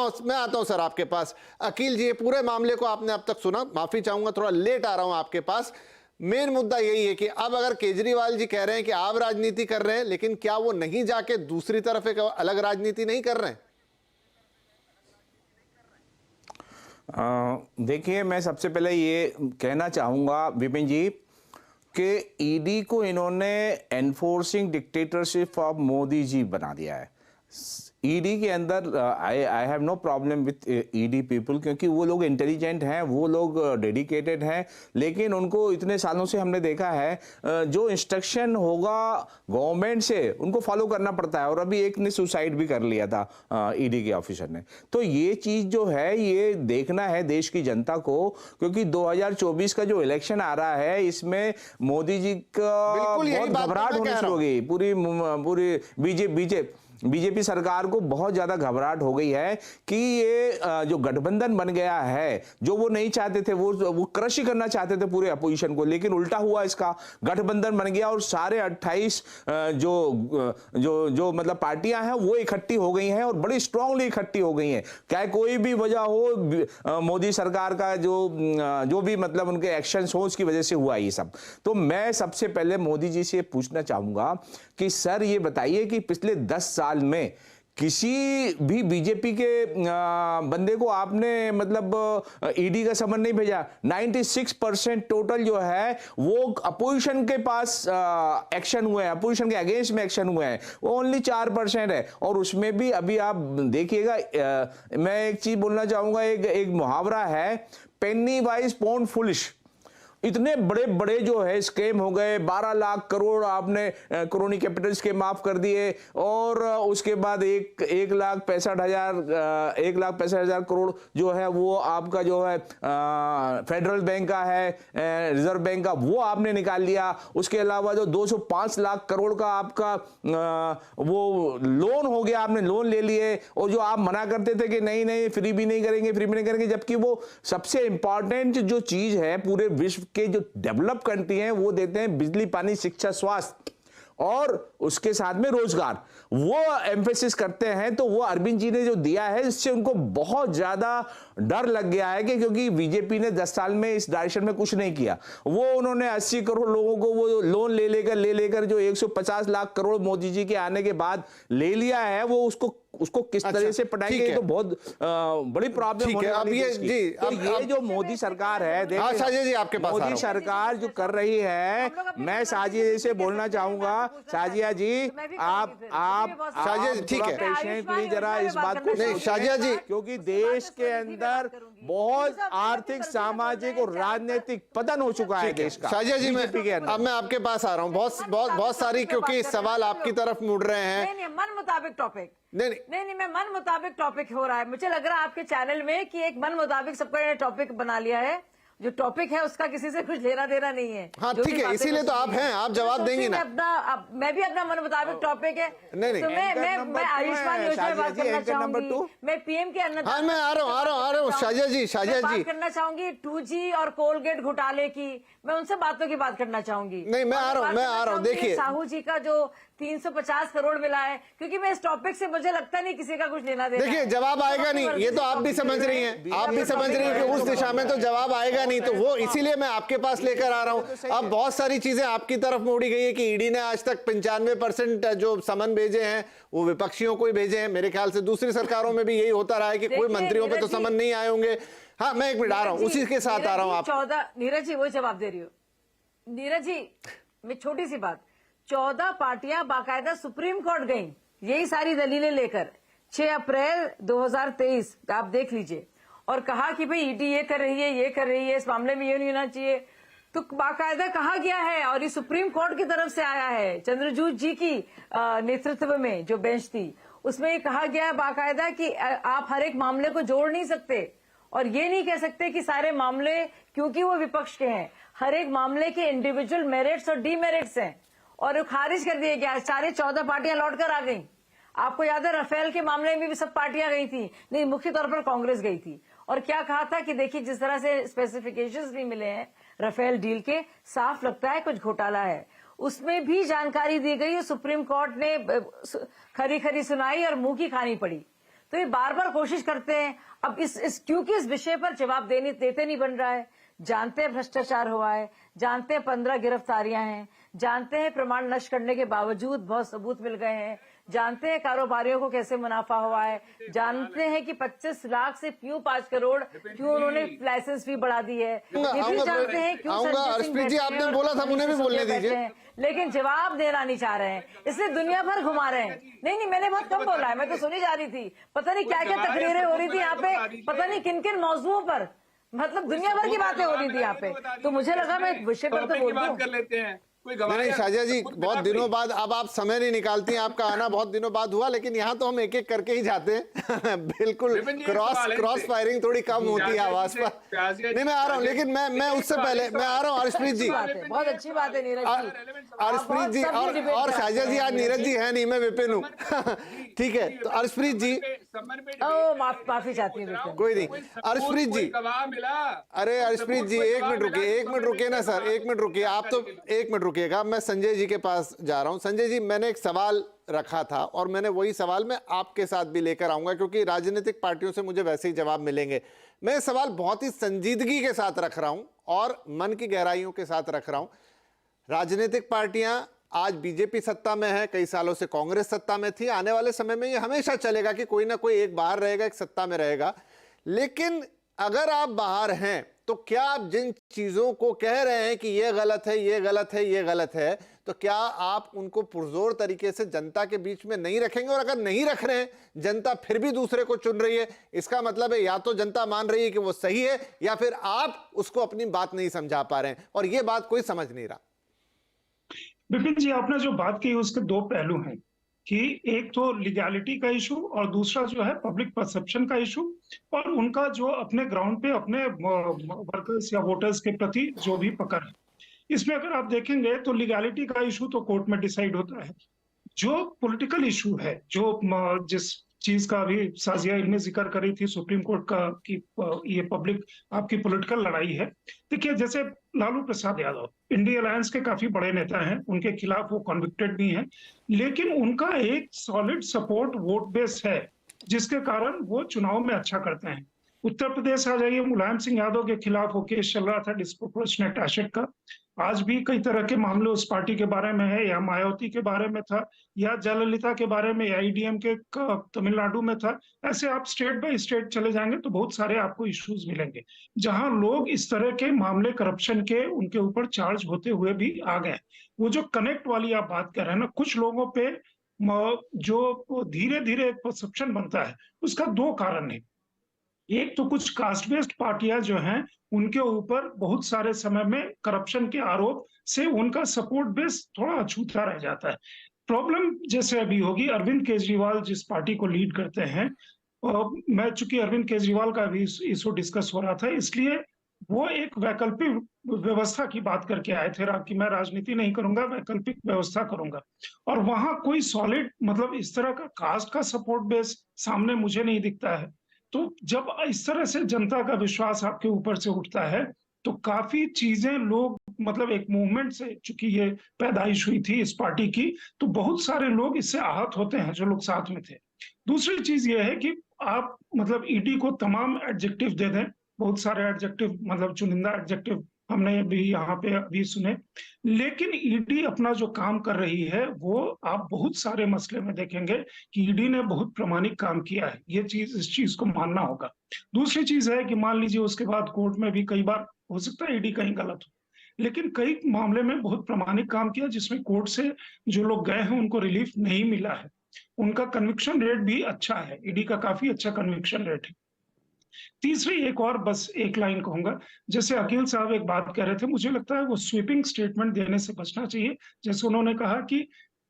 हूं सर आपके पास। अकील जी, पूरे मामले को आपने अब तक सुना, माफी चाहूंगा थोड़ा लेट आ रहा हूं आपके पास। मेन मुद्दा यही है कि अब अगर केजरीवाल जी कह रहे हैं कि आप राजनीति कर रहे हैं, लेकिन क्या वो नहीं जाके दूसरी तरफ एक अलग राजनीति नहीं कर रहे हैं? देखिए, मैं सबसे पहले ये कहना चाहूँगा विपिन जी कि ईडी को इन्होंने enforcing dictatorship of Modi ji बना दिया है। ईडी के अंदर I have no problem with ED people, क्योंकि वो लोग इंटेलिजेंट हैं, वो लोग डेडिकेटेड हैं, लेकिन उनको इतने सालों से हमने देखा है जो इंस्ट्रक्शन होगा गवर्नमेंट से उनको फॉलो करना पड़ता है। और अभी एक ने सुसाइड भी कर लिया था ईडी के ऑफिसर ने। तो ये चीज़ जो है ये देखना है देश की जनता को, क्योंकि 2024 का जो इलेक्शन आ रहा है इसमें मोदी जी का बहुत घबराहट होनी शुरू हो गई। पूरी बीजेपी सरकार को बहुत ज्यादा घबराहट हो गई है कि ये जो गठबंधन बन गया है, जो वो नहीं चाहते थे, वो क्रश करना चाहते थे पूरे अपोजिशन को, लेकिन उल्टा हुआ, इसका गठबंधन बन गया और सारे 28 जो मतलब पार्टियां हैं वो इकट्ठी हो गई हैं और बड़ी स्ट्रांगली इकट्ठी हो गई हैं। क्या कोई भी वजह हो, मोदी सरकार का जो भी मतलब उनके एक्शंस हो उसकी वजह से हुआ ये सब। तो मैं सबसे पहले मोदी जी से पूछना चाहूंगा कि सर ये बताइए कि पिछले 10 साल में किसी भी बीजेपी के बंदे को आपने मतलब ईडी का समन नहीं भेजा। 96% टोटल जो है वो अपोजिशन के पास एक्शन हुए हैं, अपोजिशन के अगेंस्ट में एक्शन हुए हैं, वो ओनली 4% है। और उसमें भी अभी आप देखिएगा, मैं एक चीज बोलना चाहूंगा, एक मुहावरा है, पेनी वाइज पाउंड फुलिश। इतने बड़े बड़े जो है स्कैम हो गए, 12 लाख करोड़ आपने क्रोनी कैपिटल के माफ कर दिए, और उसके बाद 1,65,000 करोड़ जो है वो आपका जो है फेडरल बैंक का है, रिजर्व बैंक का, वो आपने निकाल लिया। उसके अलावा जो 205 लाख करोड़ का आपका वो लोन हो गया, आपने लोन ले लिए, और जो आप मना करते थे कि नहीं फ्री भी नहीं करेंगे, जबकि वो सबसे इंपॉर्टेंट जो चीज है पूरे विश्व के जो डेवलप कंट्री हैं वो देते हैं बिजली, पानी, शिक्षा, स्वास्थ्य, और उसके साथ में रोजगार, वो एम्फेसिस करते हैं। तो वो अरविंद जी ने जो दिया है, इससे उनको बहुत ज्यादा डर लग गया है कि क्योंकि बीजेपी ने 10 साल में इस डायरेक्शन में कुछ नहीं किया। वो उन्होंने 80 करोड़ लोगों को वो लोन ले लेकर जो 150 लाख करोड़ मोदी जी के आने के बाद ले लिया है, वो उसको किस तरह से पटाएंगे, ये तो बहुत बड़ी प्रॉब्लम होने वाली है। जी, तो ये जो मोदी सरकार है, देखिए साजिद जी आपके पास मोदी सरकार जो कर रही है, मैं साजिद से बोलना चाहूंगा, साजिया जी आप साजिद ठीक है, पेशेंटली जरा इस बात को नहीं साजिया जी, क्योंकि देश के अंदर बहुत आर्थिक, सामाजिक और राजनीतिक पतन हो चुका है देश का। साजिया जी अब मैं आपके पास आ रहा हूँ, बहुत सारी क्योंकि सवाल आपकी तरफ मुड़ रहे हैं। मन मुताबिक टॉपिक नहीं, मैं मन मुताबिक टॉपिक हो रहा है। मुझे लग रहा है आपके चैनल में कि एक मन मुताबिक सबका टॉपिक बना लिया है। जो टॉपिक है उसका किसी से कुछ लेना देना नहीं है। हाँ ठीक है, इसीलिए तो आप हैं, आप जवाब देंगी ना। मैं भी अपना मन मुताबिक टॉपिक है। नहीं, तो मैं आयुष्मान योजना में बात करना चाहूंगी, मैं पीएम के अन्नदाता। हाँ, मैं आ रहा हूँ शाजिया जी बात करना चाहूंगी 2G और कोलगेट घोटाले की, मैं उनसे बातों की बात करना चाहूंगी। नहीं, मैं आ रहा हूँ देखिए साहू जी का जो 350 करोड़ मिला है, क्योंकि मैं इस टॉपिक से मुझे लगता नहीं किसी का कुछ लेना देना। देखिए जवाब आएगा नहीं, ये तो आप भी समझ रही हैं, आप भी समझ रही हैं कि उस दिशा में तो जवाब आएगा नहीं, तो वो इसीलिए मैं आपके पास लेकर आ रहा हूं। अब बहुत सारी चीजें आपकी तरफ मोड़ी गई है कि ईडी ने आज तक 95% जो समन भेजे हैं वो विपक्षियों को ही भेजे हैं। मेरे ख्याल से दूसरी सरकारों में भी यही होता रहा है कि कोई मंत्रियों पे तो समन नहीं आए होंगे। हाँ, मैं 1 मिनट आ रहा हूँ, उसी के साथ आ रहा हूँ। आप 14 नीरज जी वही जवाब दे रही हो। नीरज जी मैं छोटी सी बात, 14 पार्टियां बाकायदा सुप्रीम कोर्ट गईं यही सारी दलीलें लेकर 6 अप्रैल 2023 आप देख लीजिए, और कहा कि भाई ईडी ये कर रही है, इस मामले में ये नहीं होना चाहिए। तो बाकायदा कहा गया है, और ये सुप्रीम कोर्ट की तरफ से आया है, चंद्रचूड़ जी की नेतृत्व में जो बेंच थी, उसमें ये कहा गया है बाकायदा कि आप हर एक मामले को जोड़ नहीं सकते, और ये नहीं कह सकते कि सारे मामले, क्योंकि वो विपक्ष के हैं, हर एक मामले के इंडिविजुअल मेरिट्स और डीमेरिट्स हैं, और वो खारिज कर दिए गया। सारे 14 पार्टियां लौटकर आ गई। आपको याद है राफेल के मामले में भी सब पार्टियां गई थी, नहीं मुख्य तौर पर कांग्रेस गई थी, और क्या कहा था कि देखिए जिस तरह से स्पेसिफिकेशंस भी मिले हैं राफेल डील के, साफ लगता है कुछ घोटाला है। उसमें भी जानकारी दी गई, सुप्रीम कोर्ट ने खरी खरी सुनाई और मुंह की खानी पड़ी। तो ये बार बार कोशिश करते हैं। अब क्योंकि इस विषय पर जवाब देते नहीं बन रहा है। जानते हैं भ्रष्टाचार हुआ है, जानते हैं 15 गिरफ्तारियां हैं, जानते हैं प्रमाण नष्ट करने के बावजूद बहुत सबूत मिल गए हैं, जानते हैं कारोबारियों को कैसे मुनाफा हुआ है, जानते हैं कि 25 लाख से क्यों 5 करोड़ क्यों उन्होंने लाइसेंस फी बढ़ा दी है, ये भी जानते हैं क्यों जी आपने बोला था, उन्हें भी बोलने दीजिए। लेकिन जवाब देना नहीं चाह रहे हैं, इसलिए दुनिया भर घुमा रहे हैं। नहीं, मैंने बहुत कम बोला है, मैं तो सुनी जा रही थी, पता नहीं क्या क्या तकरीरें हो रही थी यहाँ पे, पता नहीं किन किन मौजूदों पर, मतलब दुनिया भर की बातें हो रही थी यहाँ पे। तो मुझे लगा मैं विषय पर तो बोल दूं। नहीं शाजिया जी, बहुत दिनों बाद, अब आप समय नहीं निकालती हैं, आपका आना बहुत दिनों बाद हुआ, लेकिन यहाँ तो हम एक एक करके ही जाते हैं। बिल्कुल क्रॉस फायरिंग थोड़ी कम होती है आवाज पर। नहीं, मैं आ रहा हूँ, लेकिन मैं उससे पहले मैं आ रहा हूँ। अर्शप्रीत जी, बहुत अच्छी बात है नीरज जी। अर्शप्रीत जी और शाजिया जी, आज नीरज जी है नहीं, मैं विपिन हूँ। ठीक है, तो अर्शप्रीत जी, माफी चाहती हूँ, कोई नहीं। अर्शप्रीत जी, अरे अर्शप्रीत जी एक मिनट रुकिए ना सर, 1 मिनट रुकिए, आप तो 1 मिनट रुकिएगा। मैं संजय जी के पास जा रहा हूं। संजय जी, मैंने एक सवाल रखा था और मैंने वही सवाल मैं आपके साथ भी लेकर आऊंगा, क्योंकि राजनीतिक पार्टियों से मुझे वैसे ही जवाब मिलेंगे। मैं ये सवाल बहुत ही संजीदगी के साथ रख रहा हूं और मन की गहराइयों के साथ रख रहा हूं। राजनीतिक पार्टियां, आज बीजेपी सत्ता में है, कई सालों से कांग्रेस सत्ता में थी, आने वाले समय में ये हमेशा चलेगा कि कोई ना कोई एक बाहर रहेगा, एक सत्ता में रहेगा। लेकिन अगर आप बाहर हैं तो क्या आप जिन चीजों को कह रहे हैं कि ये गलत है, ये गलत है, ये गलत है, तो क्या आप उनको पुरजोर तरीके से जनता के बीच में नहीं रखेंगे? और अगर नहीं रख रहे हैं, जनता फिर भी दूसरे को चुन रही है, इसका मतलब है या तो जनता मान रही है कि वो सही है, या फिर आप उसको अपनी बात नहीं समझा पा रहे हैं, और ये बात कोई समझ नहीं रहा। विपिन जी, आपने जो बात की उसके 2 पहलू हैं कि एक तो लीगैलिटी का इशू और दूसरा जो है पब्लिक परसेप्शन का इशू, और उनका जो अपने ग्राउंड पे अपने वर्कर्स या वोटर्स के प्रति जो भी पकड़ है। इसमें अगर आप देखेंगे तो लीगैलिटी का इशू तो कोर्ट में डिसाइड होता है। जो पॉलिटिकल इशू है, जो जिस चीज का अभी साजिया इनमें जिक्र करी थी सुप्रीम कोर्ट का कि ये पब्लिक आपकी पॉलिटिकल लड़ाई है। देखिए, जैसे लालू प्रसाद यादव इंडिया अलायंस के काफी बड़े नेता हैं, उनके खिलाफ वो कन्विक्टेड भी हैं, लेकिन उनका एक सॉलिड सपोर्ट वोट बेस है, जिसके कारण वो चुनाव में अच्छा करते हैं। उत्तर प्रदेश आ जाइए, मुलायम सिंह यादव के खिलाफ वो केस चल रहा था डिस्प्रोपोर्शनेट एसेट का। आज भी कई तरह के मामले उस पार्टी के बारे में है, या मायावती के बारे में था, या जयललिता के बारे में, या ईडीएम के तमिलनाडु में था। ऐसे आप स्टेट बाय स्टेट चले जाएंगे तो बहुत सारे आपको इश्यूज मिलेंगे, जहां लोग इस तरह के मामले करप्शन के उनके ऊपर चार्ज होते हुए भी आ गए। वो जो कनेक्ट वाली आप बात कर रहे हैं ना, कुछ लोगों पे जो धीरे धीरे परसेप्शन बनता है, उसका दो कारण है। एक तो कुछ कास्ट बेस्ड पार्टियां जो हैं, उनके ऊपर बहुत सारे समय में करप्शन के आरोप से उनका सपोर्ट बेस थोड़ा अछूता रह जाता है। प्रॉब्लम जैसे अभी होगी, अरविंद केजरीवाल जिस पार्टी को लीड करते हैं, मैं चूंकि अरविंद केजरीवाल का भी इशू डिस्कस हो रहा था, इसलिए वो एक वैकल्पिक व्यवस्था की बात करके आए थे कि मैं राजनीति नहीं करूंगा, वैकल्पिक व्यवस्था करूंगा। और वहां कोई सॉलिड मतलब इस तरह का कास्ट का सपोर्ट बेस सामने मुझे नहीं दिखता है। तो जब इस तरह से जनता का विश्वास आपके ऊपर से उठता है, तो काफी चीजें लोग मतलब एक मूवमेंट से, चूंकि ये पैदाइश हुई थी इस पार्टी की, तो बहुत सारे लोग इससे आहत होते हैं जो लोग साथ में थे। दूसरी चीज ये है कि आप मतलब ईडी को तमाम एडजेक्टिव दे दें, बहुत सारे एडजेक्टिव मतलब चुनिंदा एडजेक्टिव हमने भी यहाँ पे अभी सुने, लेकिन ईडी अपना जो काम कर रही है वो आप बहुत सारे मसले में देखेंगे कि ईडी ने बहुत प्रामाणिक काम किया है। ये चीज, इस चीज को मानना होगा। दूसरी चीज है कि मान लीजिए उसके बाद कोर्ट में भी कई बार हो सकता है ईडी कहीं गलत हो, लेकिन कई मामले में बहुत प्रामाणिक काम किया, जिसमें कोर्ट से जो लोग गए हैं उनको रिलीफ नहीं मिला है। उनका कन्विक्शन रेट भी अच्छा है, ईडी का काफी अच्छा कन्विक्शन रेट है। तीसरी एक और बस एक लाइन कहूंगा, जैसे अकील साहब एक बात कह रहे थे, मुझे लगता है वो स्वीपिंग स्टेटमेंट देने से बचना चाहिए। जैसे उन्होंने कहा कि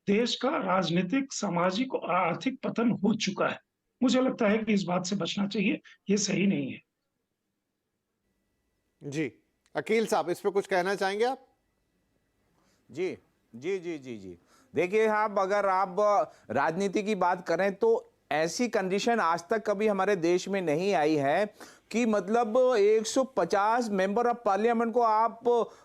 देश का राजनीतिक, सामाजिक और आर्थिक पतन हो चुका है, मुझे लगता है कि इस बात से बचना चाहिए, ये सही नहीं है। जी अकील साहब, इस पे कुछ कहना चाहेंगे आप? जी जी जी जी जी देखिए, आप अगर आप राजनीति की बात करें तो ऐसी कंडीशन आज तक कभी हमारे देश में नहीं आई है कि मतलब 150 मेंबर ऑफ पार्लियामेंट को आप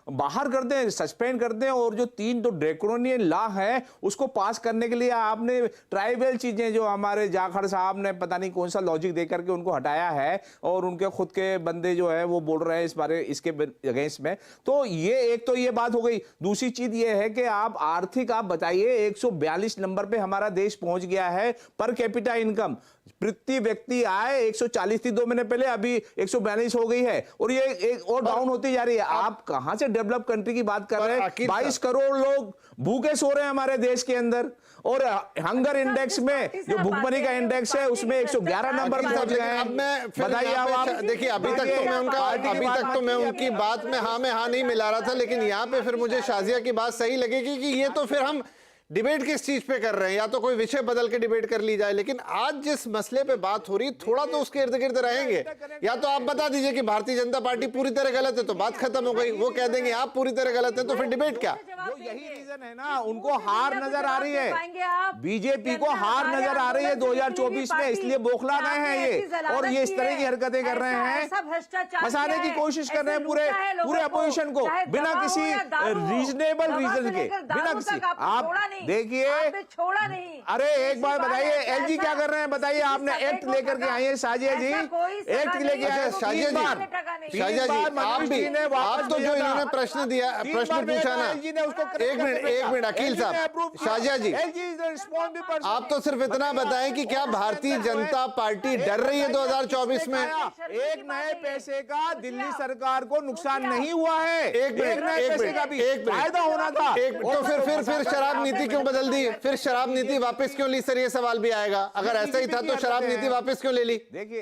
बाहर कर दें, सस्पेंड कर दें, और जो 3 तो ड्रैकोनियन लॉ है उसको पास करने के लिए आपने ट्राइबल चीजें जो हमारे जाखड़ साहब ने पता नहीं कौन सा लॉजिक दे करके उनको हटाया है, और उनके खुद के बंदे जो है वो बोल रहे हैं इस बारे इसके अगेंस्ट में। तो ये एक तो ये बात हो गई। दूसरी चीज ये है कि आप आर्थिक आप बताइए, 142 नंबर पे हमारा देश पहुंच गया है पर कैपिटा इनकम, प्रति व्यक्ति आय 140 थी 2 महीने पहले, अभी 142 हो गई है, और ये एक और डाउन होती जा रही है। आप कहां से डेवलप कंट्री की बात कर रहे हैं? 22 करोड़ लोग भूखे सो रहे हैं हमारे देश के अंदर, और हंगर इंडेक्स में जो भूखमरी का इंडेक्स है उसमें 111 नंबर पहुंच गए हैं। बताइए आप। देखिए, अभी तक तो मैं उनकी बात में हाँ नहीं मिला रहा था, लेकिन यहाँ पे फिर मुझे शाजिया की बात सही लगेगी कि ये तो फिर हम डिबेट किस चीज पे कर रहे हैं, या तो कोई विषय बदल के डिबेट कर ली जाए। लेकिन आज जिस मसले पे बात हो रही, थोड़ा तो उसके इर्द गिर्द रहेंगे। या तो आप बता दीजिए कि भारतीय जनता पार्टी पूरी तरह गलत है, तो बात खत्म हो गई। वो कह देंगे आप पूरी तरह गलत है, तो फिर डिबेट क्या? यही रीजन है ना, उनको हार नजर आ रही है, बीजेपी को हार नजर आ रही है 2024 में, इसलिए बौखला रहे हैं ये, और ये इस तरह की हरकतें कर रहे हैं, फंसाने की कोशिश कर रहे हैं पूरे अपोजिशन को, बिना किसी रीजनेबल रीजन के, बिना किसी। आप देखिए, छोड़ा नहीं। अरे एक बार बताइए, एलजी क्या कर रहे हैं बताइए? आपने एक्ट लेकर के आई है शाजिया जी, एक्ट लेके आए शाजिया जी, आप भी, आप तो जो इन्होंने प्रश्न दिया, प्रश्न पूछा ना, एक मिनट अकील साहब, शाजिया जी, आप तो सिर्फ इतना बताएं कि क्या भारतीय जनता पार्टी डर रही है 2024 में? एक नए पैसे का दिल्ली सरकार को नुकसान नहीं हुआ है, एक नए पैसे का भी फायदा होना था। तो फिर शराब नीति क्यों बदल दी? फिर शराब नीति वापस क्यों ली? सर, ये सवाल भी आएगा। अगर ऐसा ही था तो शराब नीति वापस क्यों ले ली? देखिए,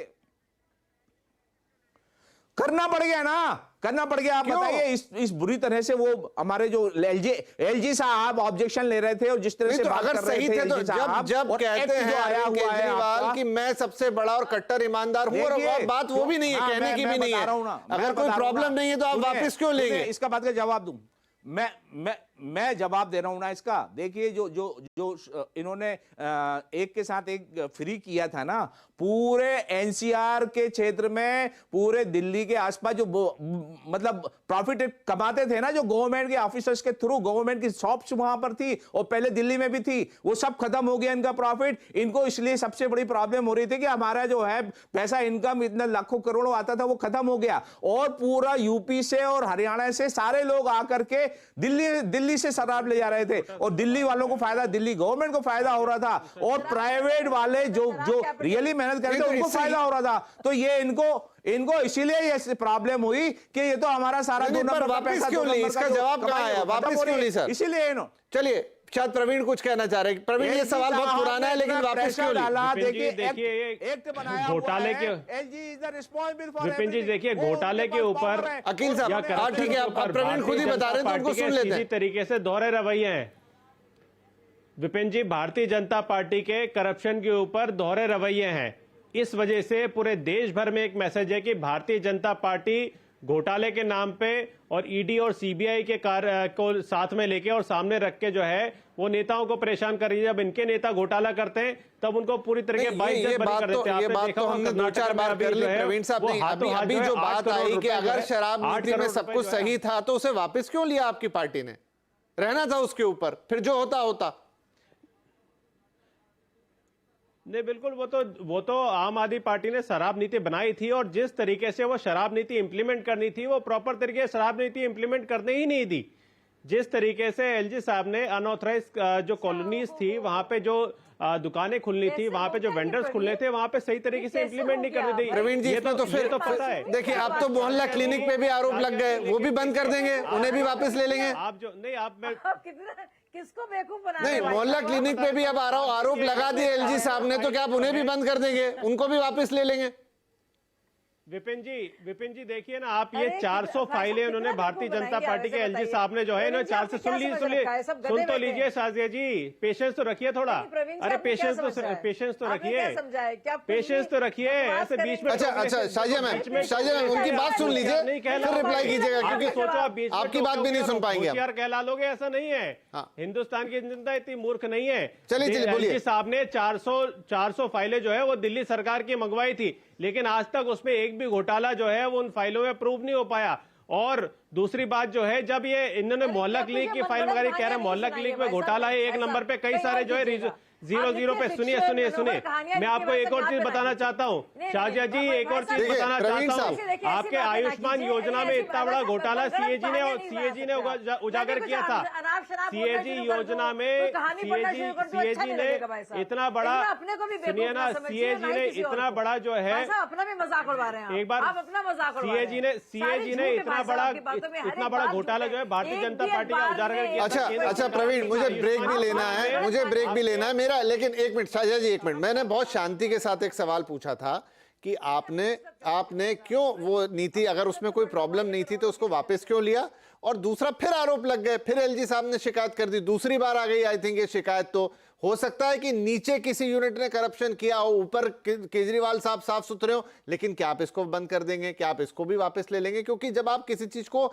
करना पड़ गया ना, करना पड़ गया। आप बताइए, इस बुरी तरह से वो हमारे जो एलजी साहब ऑब्जेक्शन ले रहे थे, और जिस तरह से बात कर रहे थे, तो जब कहते हैं केजरीवाल कि मैं सबसे बड़ा और कट्टर ईमानदार हूं, और बात वो भी नहीं है, कहने की भी नहीं है। अगर कोई प्रॉब्लम नहीं है तो आप वापस क्यों लेंगे? इसका बात का जवाब दूं मैं मैं जवाब दे रहा हूं ना इसका। देखिए जो जो जो इन्होंने एक के साथ एक फ्री किया था ना, पूरे एनसीआर के क्षेत्र में, पूरे दिल्ली के आसपास जो मतलब प्रॉफिट कमाते थे ना, जो गवर्नमेंट के ऑफिसर्स के थ्रू, गवर्नमेंट की शॉप्स वहां पर थी और पहले दिल्ली में भी थी, वो सब खत्म हो गया इनका प्रॉफिट। इनको इसलिए सबसे बड़ी प्रॉब्लम हो रही थी कि हमारा जो है पैसा इनकम इतना लाखों करोड़ों आता था वो खत्म हो गया, और पूरा यूपी से और हरियाणा से सारे लोग आकर के दिल्ली से शराब ले जा रहे थे, और दिल्ली वालों को फायदा, दिल्ली गवर्नमेंट को फायदा हो रहा था, और प्राइवेट वाले जो रियली मेहनत कर रहे थे उनको फायदा हो रहा था। तो ये इनको इसीलिए ये प्रॉब्लम हुई कि ये तो हमारा सारा दो नंबर का पैसा, क्यों नहीं, इसका जवाब कहां आया, वापस क्यों नहीं सर? इसीलिए चलिए, शायद प्रवीण कुछ कहना चाह रहे हैं। प्रवीण, ये सवाल बहुत पुराना है, लेकिन वापस क्यों नहीं? देखिए एक्ट बनाया घोटाले के, LG is the responsible for Vipin ji देखिए घोटाले के ऊपर अकील साहब, ठीक है, अब प्रवीण खुद ही बता रहे हैं तो उनको सुन लेते हैं। तरीके से दोहरे रवैये हैं विपिन जी, भारतीय जनता पार्टी के करप्शन के ऊपर दोहरे रवैये हैं। इस वजह से पूरे देश भर में एक मैसेज है कि भारतीय जनता पार्टी घोटाले के नाम पे और ईडी और सीबीआई के कार्य को साथ में लेके और सामने रख के जो है वो नेताओं को परेशान कर रही है। जब इनके नेता घोटाला करते हैं तब उनको पूरी तरीके ये बात तो हमने 2-4 बार कर ली प्रवीण साहब ने। अभी जो बात आई कि अगर शराब नीति में सब कुछ सही था तो उसे वापस क्यों लिया आपकी पार्टी ने? रहना था उसके ऊपर, फिर जो होता। नहीं बिल्कुल, वो तो आम आदमी पार्टी ने शराब नीति बनाई थी, और जिस तरीके से वो शराब नीति इंप्लीमेंट करनी थी वो प्रॉपर तरीके से शराब नीति इंप्लीमेंट करने ही नहीं दी। जिस तरीके से एलजी साहब ने अनऑथराइज जो कॉलोनीज थी वहां पे जो दुकानें खुलनी थी, वहां पे जो वेंडर्स खुलने थे, वहां पे सही तरीके से इंप्लीमेंट नहीं करने दी। प्रवीण जी, इसमें तो फिर पता है। देखिए, अब तो मोहल्ला क्लिनिक पे भी आरोप लग गए, वो भी बंद कर देंगे, उन्हें भी वापस ले लेंगे। आप जो नहीं, आप किसको बेवकूफ बना नहीं, मोहल्ला क्लिनिक पे भी अब आरोप लगा दिए एलजी साहब ने, तो क्या आप उन्हें भी बंद कर देंगे, उनको भी वापस ले लेंगे? विपिन जी देखिए ना, आप ये 400 फाइलें उन्होंने भारतीय जनता पार्टी के एलजी साहब ने जो है इन्होंने 400 सुन तो लीजिए शाजिया जी, पेशेंस तो रखिए थोड़ा। अरे पेशेंस तो रखिए, पेशेंस तो रखिए, ऐसे बीच में। अच्छा शाजिया मैम उनकी बात सुन लीजिए, फिर रिप्लाई कीजिएगा, क्योंकि सोचो आप आपकी बात भी नहीं सुन पाएंगे। यार कहला लोगे, ऐसा नहीं है। हिंदुस्तान की जनता इतनी मूर्ख नहीं है। चलिए बोलिए। साहब ने 400 फाइलें जो है वो दिल्ली सरकार की मंगवाई थी, लेकिन आज तक उसमें एक भी घोटाला जो है वो उन फाइलों में प्रूव नहीं हो पाया। और दूसरी बात जो है, जब ये इन्होंने मोहल्ला क्लिनिक की फाइल मंगाई, कह रहे हैं मोहल्ला क्लिनिक में घोटाला है, एक नंबर पे कई सारे जो है 0-0 पे। सुनिए, मैं आपको एक और चीज बताना चाहता हूँ शाजिया जी, एक और चीज बताना चाहता हूँ। आपके आयुष्मान योजना में इतना बड़ा घोटाला सीएजी ने उजागर किया था। सीएजी योजना में सीएजी ने इतना बड़ा, सुनिए ना, सीएजी ने इतना बड़ा जो है, अपना भी मजाक उड़ा रहे हैं एक बार अपना मजाक सीएजी ने इतना बड़ा घोटाला जो है भारतीय जनता पार्टी का उजागर किया। अच्छा प्रवीण, मुझे ब्रेक भी लेना है, मेरा। लेकिन एक मिनट शाजिया जी, एक मिनट। मैंने बहुत शांति के साथ एक सवाल पूछा था कि आपने क्यों वो नीति, अगर उसमें कोई प्रॉब्लम नहीं थी तो उसको वापस क्यों लिया? और दूसरा, फिर आरोप लग गए, फिर एलजी साहब ने शिकायत कर दी, दूसरी बार आ गई। आई थिंक ये शिकायत तो हो सकता है कि नीचे किसी यूनिट ने करप्शन किया हो, ऊपर केजरीवाल साहब साफ सुथरे हो, लेकिन क्या आप इसको बंद कर देंगे? क्या आप इसको भी वापस ले लेंगे? क्योंकि जब आप किसी चीज को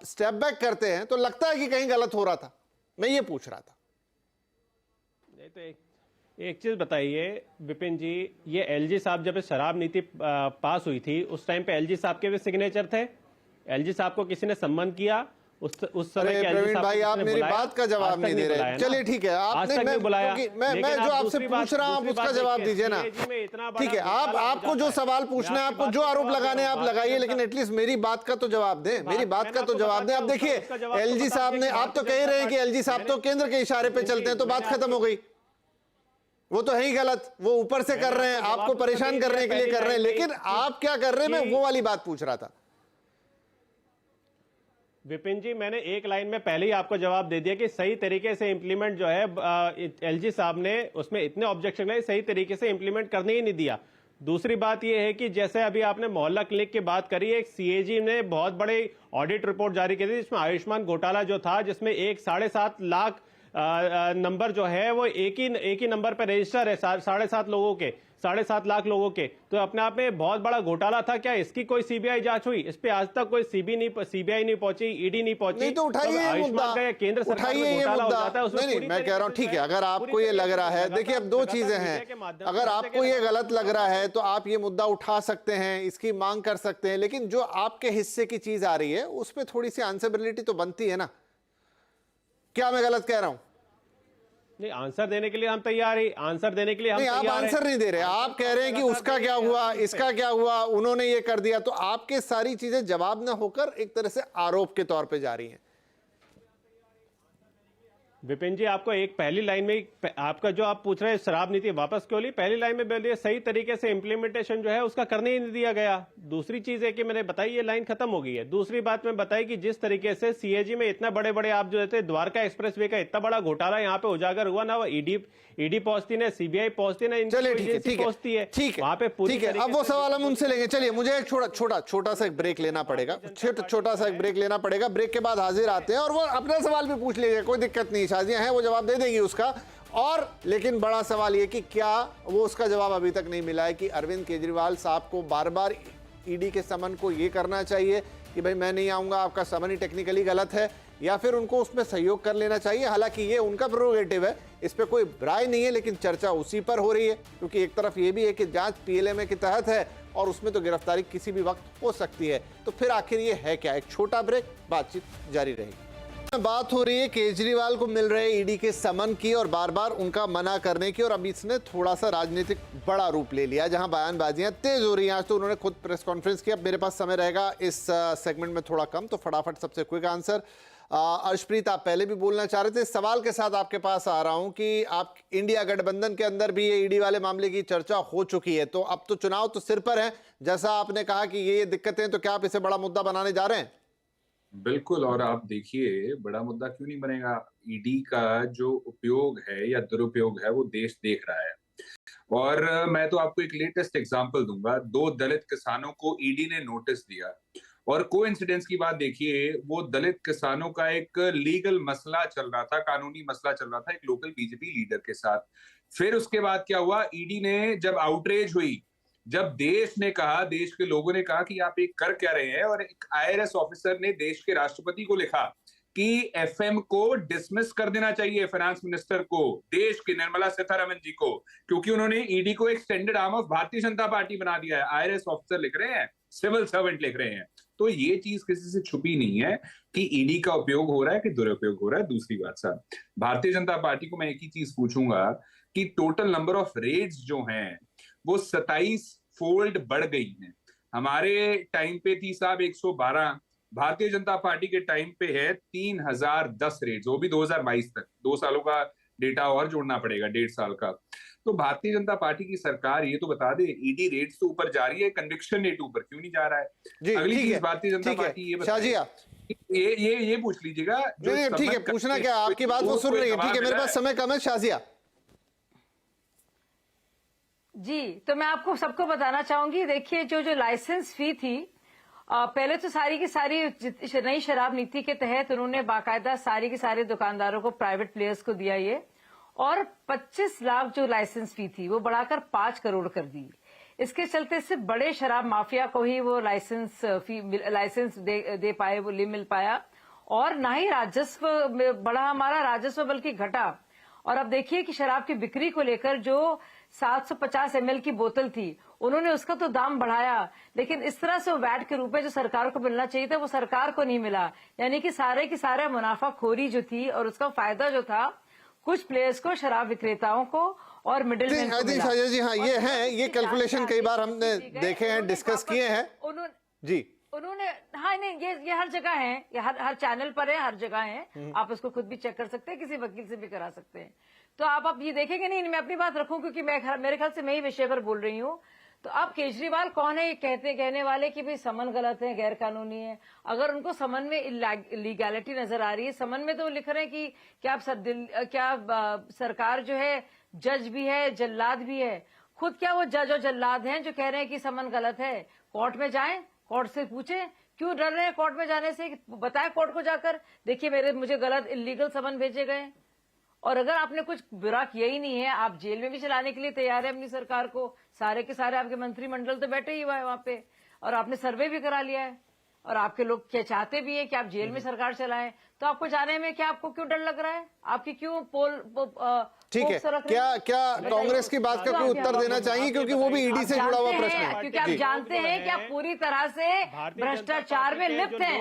स्टेप बैक करते हैं तो लगता है कि कहीं गलत हो रहा था। मैं ये पूछ रहा था। तो एक चीज बताइए विपिन जी, ये एलजी साहब जब शराब नीति पास हुई थी उस टाइम पे एलजी साहब के भी सिग्नेचर थे? एलजी साहब को किसी ने सम्मान किया उस समय? प्रवीण भाई, आप मेरी बात का जवाब नहीं दे रहे। चलिए ठीक है, आपने मैं जो आपसे पूछ रहा हूं उसका जवाब दीजिए ना। ठीक है, आपको जो सवाल पूछना है, आपको जो आरोप लगाने हैं आप लगाइए, लेकिन एटलीस्ट मेरी बात का तो जवाब दें, मेरी बात का तो जवाब दें। अब देखिए, एलजी साहब ने, आप तो कह रहे हैं कि एलजी साहब तो केंद्र के इशारे पे चलते हैं, तो बात खत्म हो गई। वो तो है ही गलत, वो ऊपर से कर रहे हैं, आपको परेशान करने के लिए कर रहे हैं, लेकिन आप क्या कर रहे हैं, मैं वो वाली बात पूछ रहा था। विपिन जी, मैंने एक लाइन में पहले ही आपको जवाब दे दिया कि सही तरीके से इंप्लीमेंट जो है एलजी साहब ने उसमें इतने ऑब्जेक्शन है, सही तरीके से इंप्लीमेंट करने ही नहीं दिया। दूसरी बात यह है कि जैसे अभी आपने मोहल्ला क्लिनिक की बात करी, एक सीएजी ने बहुत बड़ी ऑडिट रिपोर्ट जारी की थी जिसमें आयुष्मान घोटाला जो था, जिसमें 7.5 लाख नंबर जो है वो एक ही नंबर पर रजिस्टर है 7.5 लोगों के, 7.5 लाख लोगों के, तो अपने आप में बहुत बड़ा घोटाला था क्या? इसकी कोई सीबीआई जांच हुई? इस पे आज तक कोई सीबीआई नहीं पहुंची, ईडी नहीं पहुंची। नहीं तो उठाइए ये मुद्दा, केंद्र सरकार में घोटाला हो जाता है उसमें। नहीं, मैं कह रहा हूं ठीक है, अगर आपको ये लग रहा है, देखिए अब दो चीजें हैं, अगर आपको ये गलत लग रहा है तो आप ये मुद्दा उठा सकते हैं, इसकी मांग कर सकते हैं, लेकिन जो आपके हिस्से की चीज आ रही है उसमें थोड़ी सी आंसरेबिलिटी तो बनती है ना। क्या मैं गलत कह रहा हूं? नहीं, आंसर देने के लिए हम तैयार हैं, आंसर देने के लिए हम नहीं, आप आंसर नहीं दे रहे, आप कह रहे हैं कि उसका क्या हुआ, इसका क्या हुआ, उन्होंने ये कर दिया, तो आपके सारी चीजें जवाब ना होकर एक तरह से आरोप के तौर पे जा रही हैं। विपिन जी, आपको एक पहली लाइन में आपका जो आप पूछ रहे हैं शराब नीति वापस क्यों ली, पहली लाइन में बोल दिया सही तरीके से इंप्लीमेंटेशन जो है उसका करने ही नहीं दिया गया। दूसरी चीज है कि मैंने बताई ये लाइन खत्म हो गई है। दूसरी बात मैं बताई कि जिस तरीके से सीएजी में इतना बड़े बड़े आप जो थे द्वारका एक्सप्रेसवे का इतना बड़ा घोटाला यहाँ पे उजागर हुआ ना, वो ईडी पहुंचती ना, सीबीआई पहुंचती ना, चलिए ठीक है, ठीक है, अब वो सवाल हम उनसे लेंगे। चलिए मुझे एक छोटा सा एक ब्रेक लेना पड़ेगा, छोटा सा एक ब्रेक लेना पड़ेगा। ब्रेक के बाद हाजिर आते हैं और वो अपना सवाल भी पूछ लीजिए, कोई दिक्कत नहीं, शाजियां हैं वो जवाब दे देंगी उसका। और लेकिन बड़ा सवाल ये कि क्या वो उसका जवाब अभी तक नहीं मिला है कि अरविंद केजरीवाल साहब को बार बार ईडी के समन को ये करना चाहिए कि भाई मैं नहीं आऊंगा, आपका समन ही टेक्निकली गलत है, या फिर उनको उसमें सहयोग कर लेना चाहिए। हालांकि ये उनका प्रोरोगेटिव है, इस पे कोई राय नहीं है, लेकिन चर्चा उसी पर हो रही है, क्योंकि एक तरफ ये भी है कि जांच पीएलएमए के तहत है और उसमें तो गिरफ्तारी किसी भी वक्त हो सकती है। तो फिर आखिर ये है क्या? एक छोटा ब्रेक, बातचीत जारी रहेगी। बात हो रही है केजरीवाल को मिल रहे ईडी के समन की और बार बार उनका मना करने की, और अब इसने थोड़ा सा राजनीतिक बड़ा रूप ले लिया, जहां बयानबाजियां तेज हो रही हैं। आज तो उन्होंने खुद प्रेस कॉन्फ्रेंस की। अब मेरे पास समय रहेगा इस सेगमेंट में थोड़ा कम, तो फटाफट सबसे क्विक आंसर। अर्शप्रीत, आप पहले भी बोलना चाह रहे थे, इस सवाल के साथ आपके पास आ रहा हूं कि आप इंडिया गठबंधन के अंदर भी ये ईडी वाले मामले की चर्चा हो चुकी है, तो अब तो चुनाव तो सिर पर है, जैसा आपने कहा कि ये दिक्कतें, तो क्या आप इसे बड़ा मुद्दा बनाने जा रहे हैं? बिल्कुल, और आप देखिए बड़ा मुद्दा क्यों नहीं बनेगा। ईडी का जो उपयोग है या दुरुपयोग है वो देश देख रहा है। और मैं तो आपको एक लेटेस्ट एग्जांपल दूंगा। 2 दलित किसानों को ईडी ने नोटिस दिया, और कोइंसिडेंस की बात देखिए, वो दलित किसानों का एक लीगल मसला चल रहा था, कानूनी मसला चल रहा था एक लोकल बीजेपी लीडर के साथ। फिर उसके बाद क्या हुआ, ईडी ने जब आउटरीच हुई, जब देश ने कहा, देश के लोगों ने कहा कि आप एक कर क्या रहे हैं, और एक आईआरएस ऑफिसर ने देश के राष्ट्रपति को लिखा कि एफएम को डिसमिस कर देना चाहिए, फाइनेंस मिनिस्टर को, देश की निर्मला सीतारमण जी को, क्योंकि उन्होंने ईडी को extended arm of Bharatiya Janata party बना दिया है। आईआरएस ऑफिसर लिख रहे हैं, सिविल सर्वेंट लिख रहे हैं। तो ये चीज किसी से छुपी नहीं है कि ईडी का उपयोग हो रहा है कि दुरुपयोग हो रहा है। दूसरी बात साहब, भारतीय जनता पार्टी को मैं एक ही चीज पूछूंगा कि टोटल नंबर ऑफ रेड्स जो हैं वो 27 फोल्ड बढ़ गई हैं। हमारे टाइम पे थी साहब 112, भारतीय जनता पार्टी के टाइम पे है 3010 रेड्स, वो भी 2022 तक, 2 सालों का डेटा और जोड़ना पड़ेगा, 1.5 साल का। तो भारतीय जनता पार्टी की सरकार ये तो बता दे, ईडी रेट्स तो ऊपर जा रही है, कन्विक्शन रेट ऊपर क्यों नहीं जा रहा है? अगली चीज भारतीय जनता पार्टी ये बताइए, ये पूछ लीजिएगा। ठीक है, पूछना क्या, आपकी बात वो सुन रही है। ठीक है, मेरे पास समय कम है। शाजिया जी, तो मैं आपको सबको बताना चाहूंगी, देखिए जो लाइसेंस फी थी, पहले तो सारी की सारी नई शराब नीति के तहत उन्होंने बाकायदा सारी की सारे दुकानदारों को, प्राइवेट प्लेयर्स को दिया ये, और 25 लाख जो लाइसेंस फी थी वो बढ़ाकर 5 करोड़ कर दी। इसके चलते सिर्फ बड़े शराब माफिया को ही वो लाइसेंस दे पाए, वो मिल पाया, और ना ही राजस्व बढ़ा हमारा, राजस्व बल्कि घटा। और अब देखिए कि शराब की बिक्री को लेकर जो 750 ml की बोतल थी, उन्होंने उसका तो दाम बढ़ाया, लेकिन इस तरह से वो वैट के रूप में जो सरकार को मिलना चाहिए था वो सरकार को नहीं मिला। यानी कि सारे की सारे मुनाफाखोरी जो थी और उसका फायदा जो था कुछ प्लेयर्स को, शराब विक्रेताओं को और मिडिल मैन को मिला। जी हाँ, ये है, ये कैलकुलेशन कई बार हमने देखे हैं, डिस्कस किए हैं जी। उन्होंने, हाँ नहीं, ये हर जगह है, ये हर चैनल पर है, हर जगह है, आप उसको खुद भी चेक कर सकते हैं, किसी वकील से भी करा सकते हैं। तो आप ये देखेंगे नहीं, मैं अपनी बात रखूं क्योंकि मेरे ख्याल से मैं ही विषय पर बोल रही हूँ। तो अब केजरीवाल कौन है ये कहने वाले कि भाई समन गलत है, गैर कानूनी है? अगर उनको समन में इलीगैलिटी नजर आ रही है, समन में तो वो लिख रहे हैं कि क्या सरकार जो है जज भी है, जल्लाद भी है। खुद क्या वो जज और जल्लाद हैं जो कह रहे हैं कि समन गलत है? कोर्ट में जाएं, कोर्ट से पूछें, क्यों डर रहे हैं कोर्ट में जाने से? बताएं कोर्ट को जाकर, देखिए मुझे गलत इलीगल समन भेजे गए, और अगर आपने कुछ बुरा किया ही नहीं है, आप जेल में भी चलाने के लिए तैयार है अपनी सरकार को। सारे के सारे आपके मंत्रिमंडल तो बैठे ही हुआ है वहां पे, और आपने सर्वे भी करा लिया है, और आपके लोग क्या चाहते भी है कि आप जेल में सरकार चलाएं। तो आपको जाने में क्या, आपको क्यों डर लग रहा है? आपकी क्यों ठीक है, क्या कांग्रेस की बात का कोई उत्तर देना चाहिए, क्योंकि वो भी ईडी से जुड़ा हुआ प्रश्न है। क्योंकि आप जानते हैं कि आप पूरी तरह से भ्रष्टाचार में लिप्त हैं।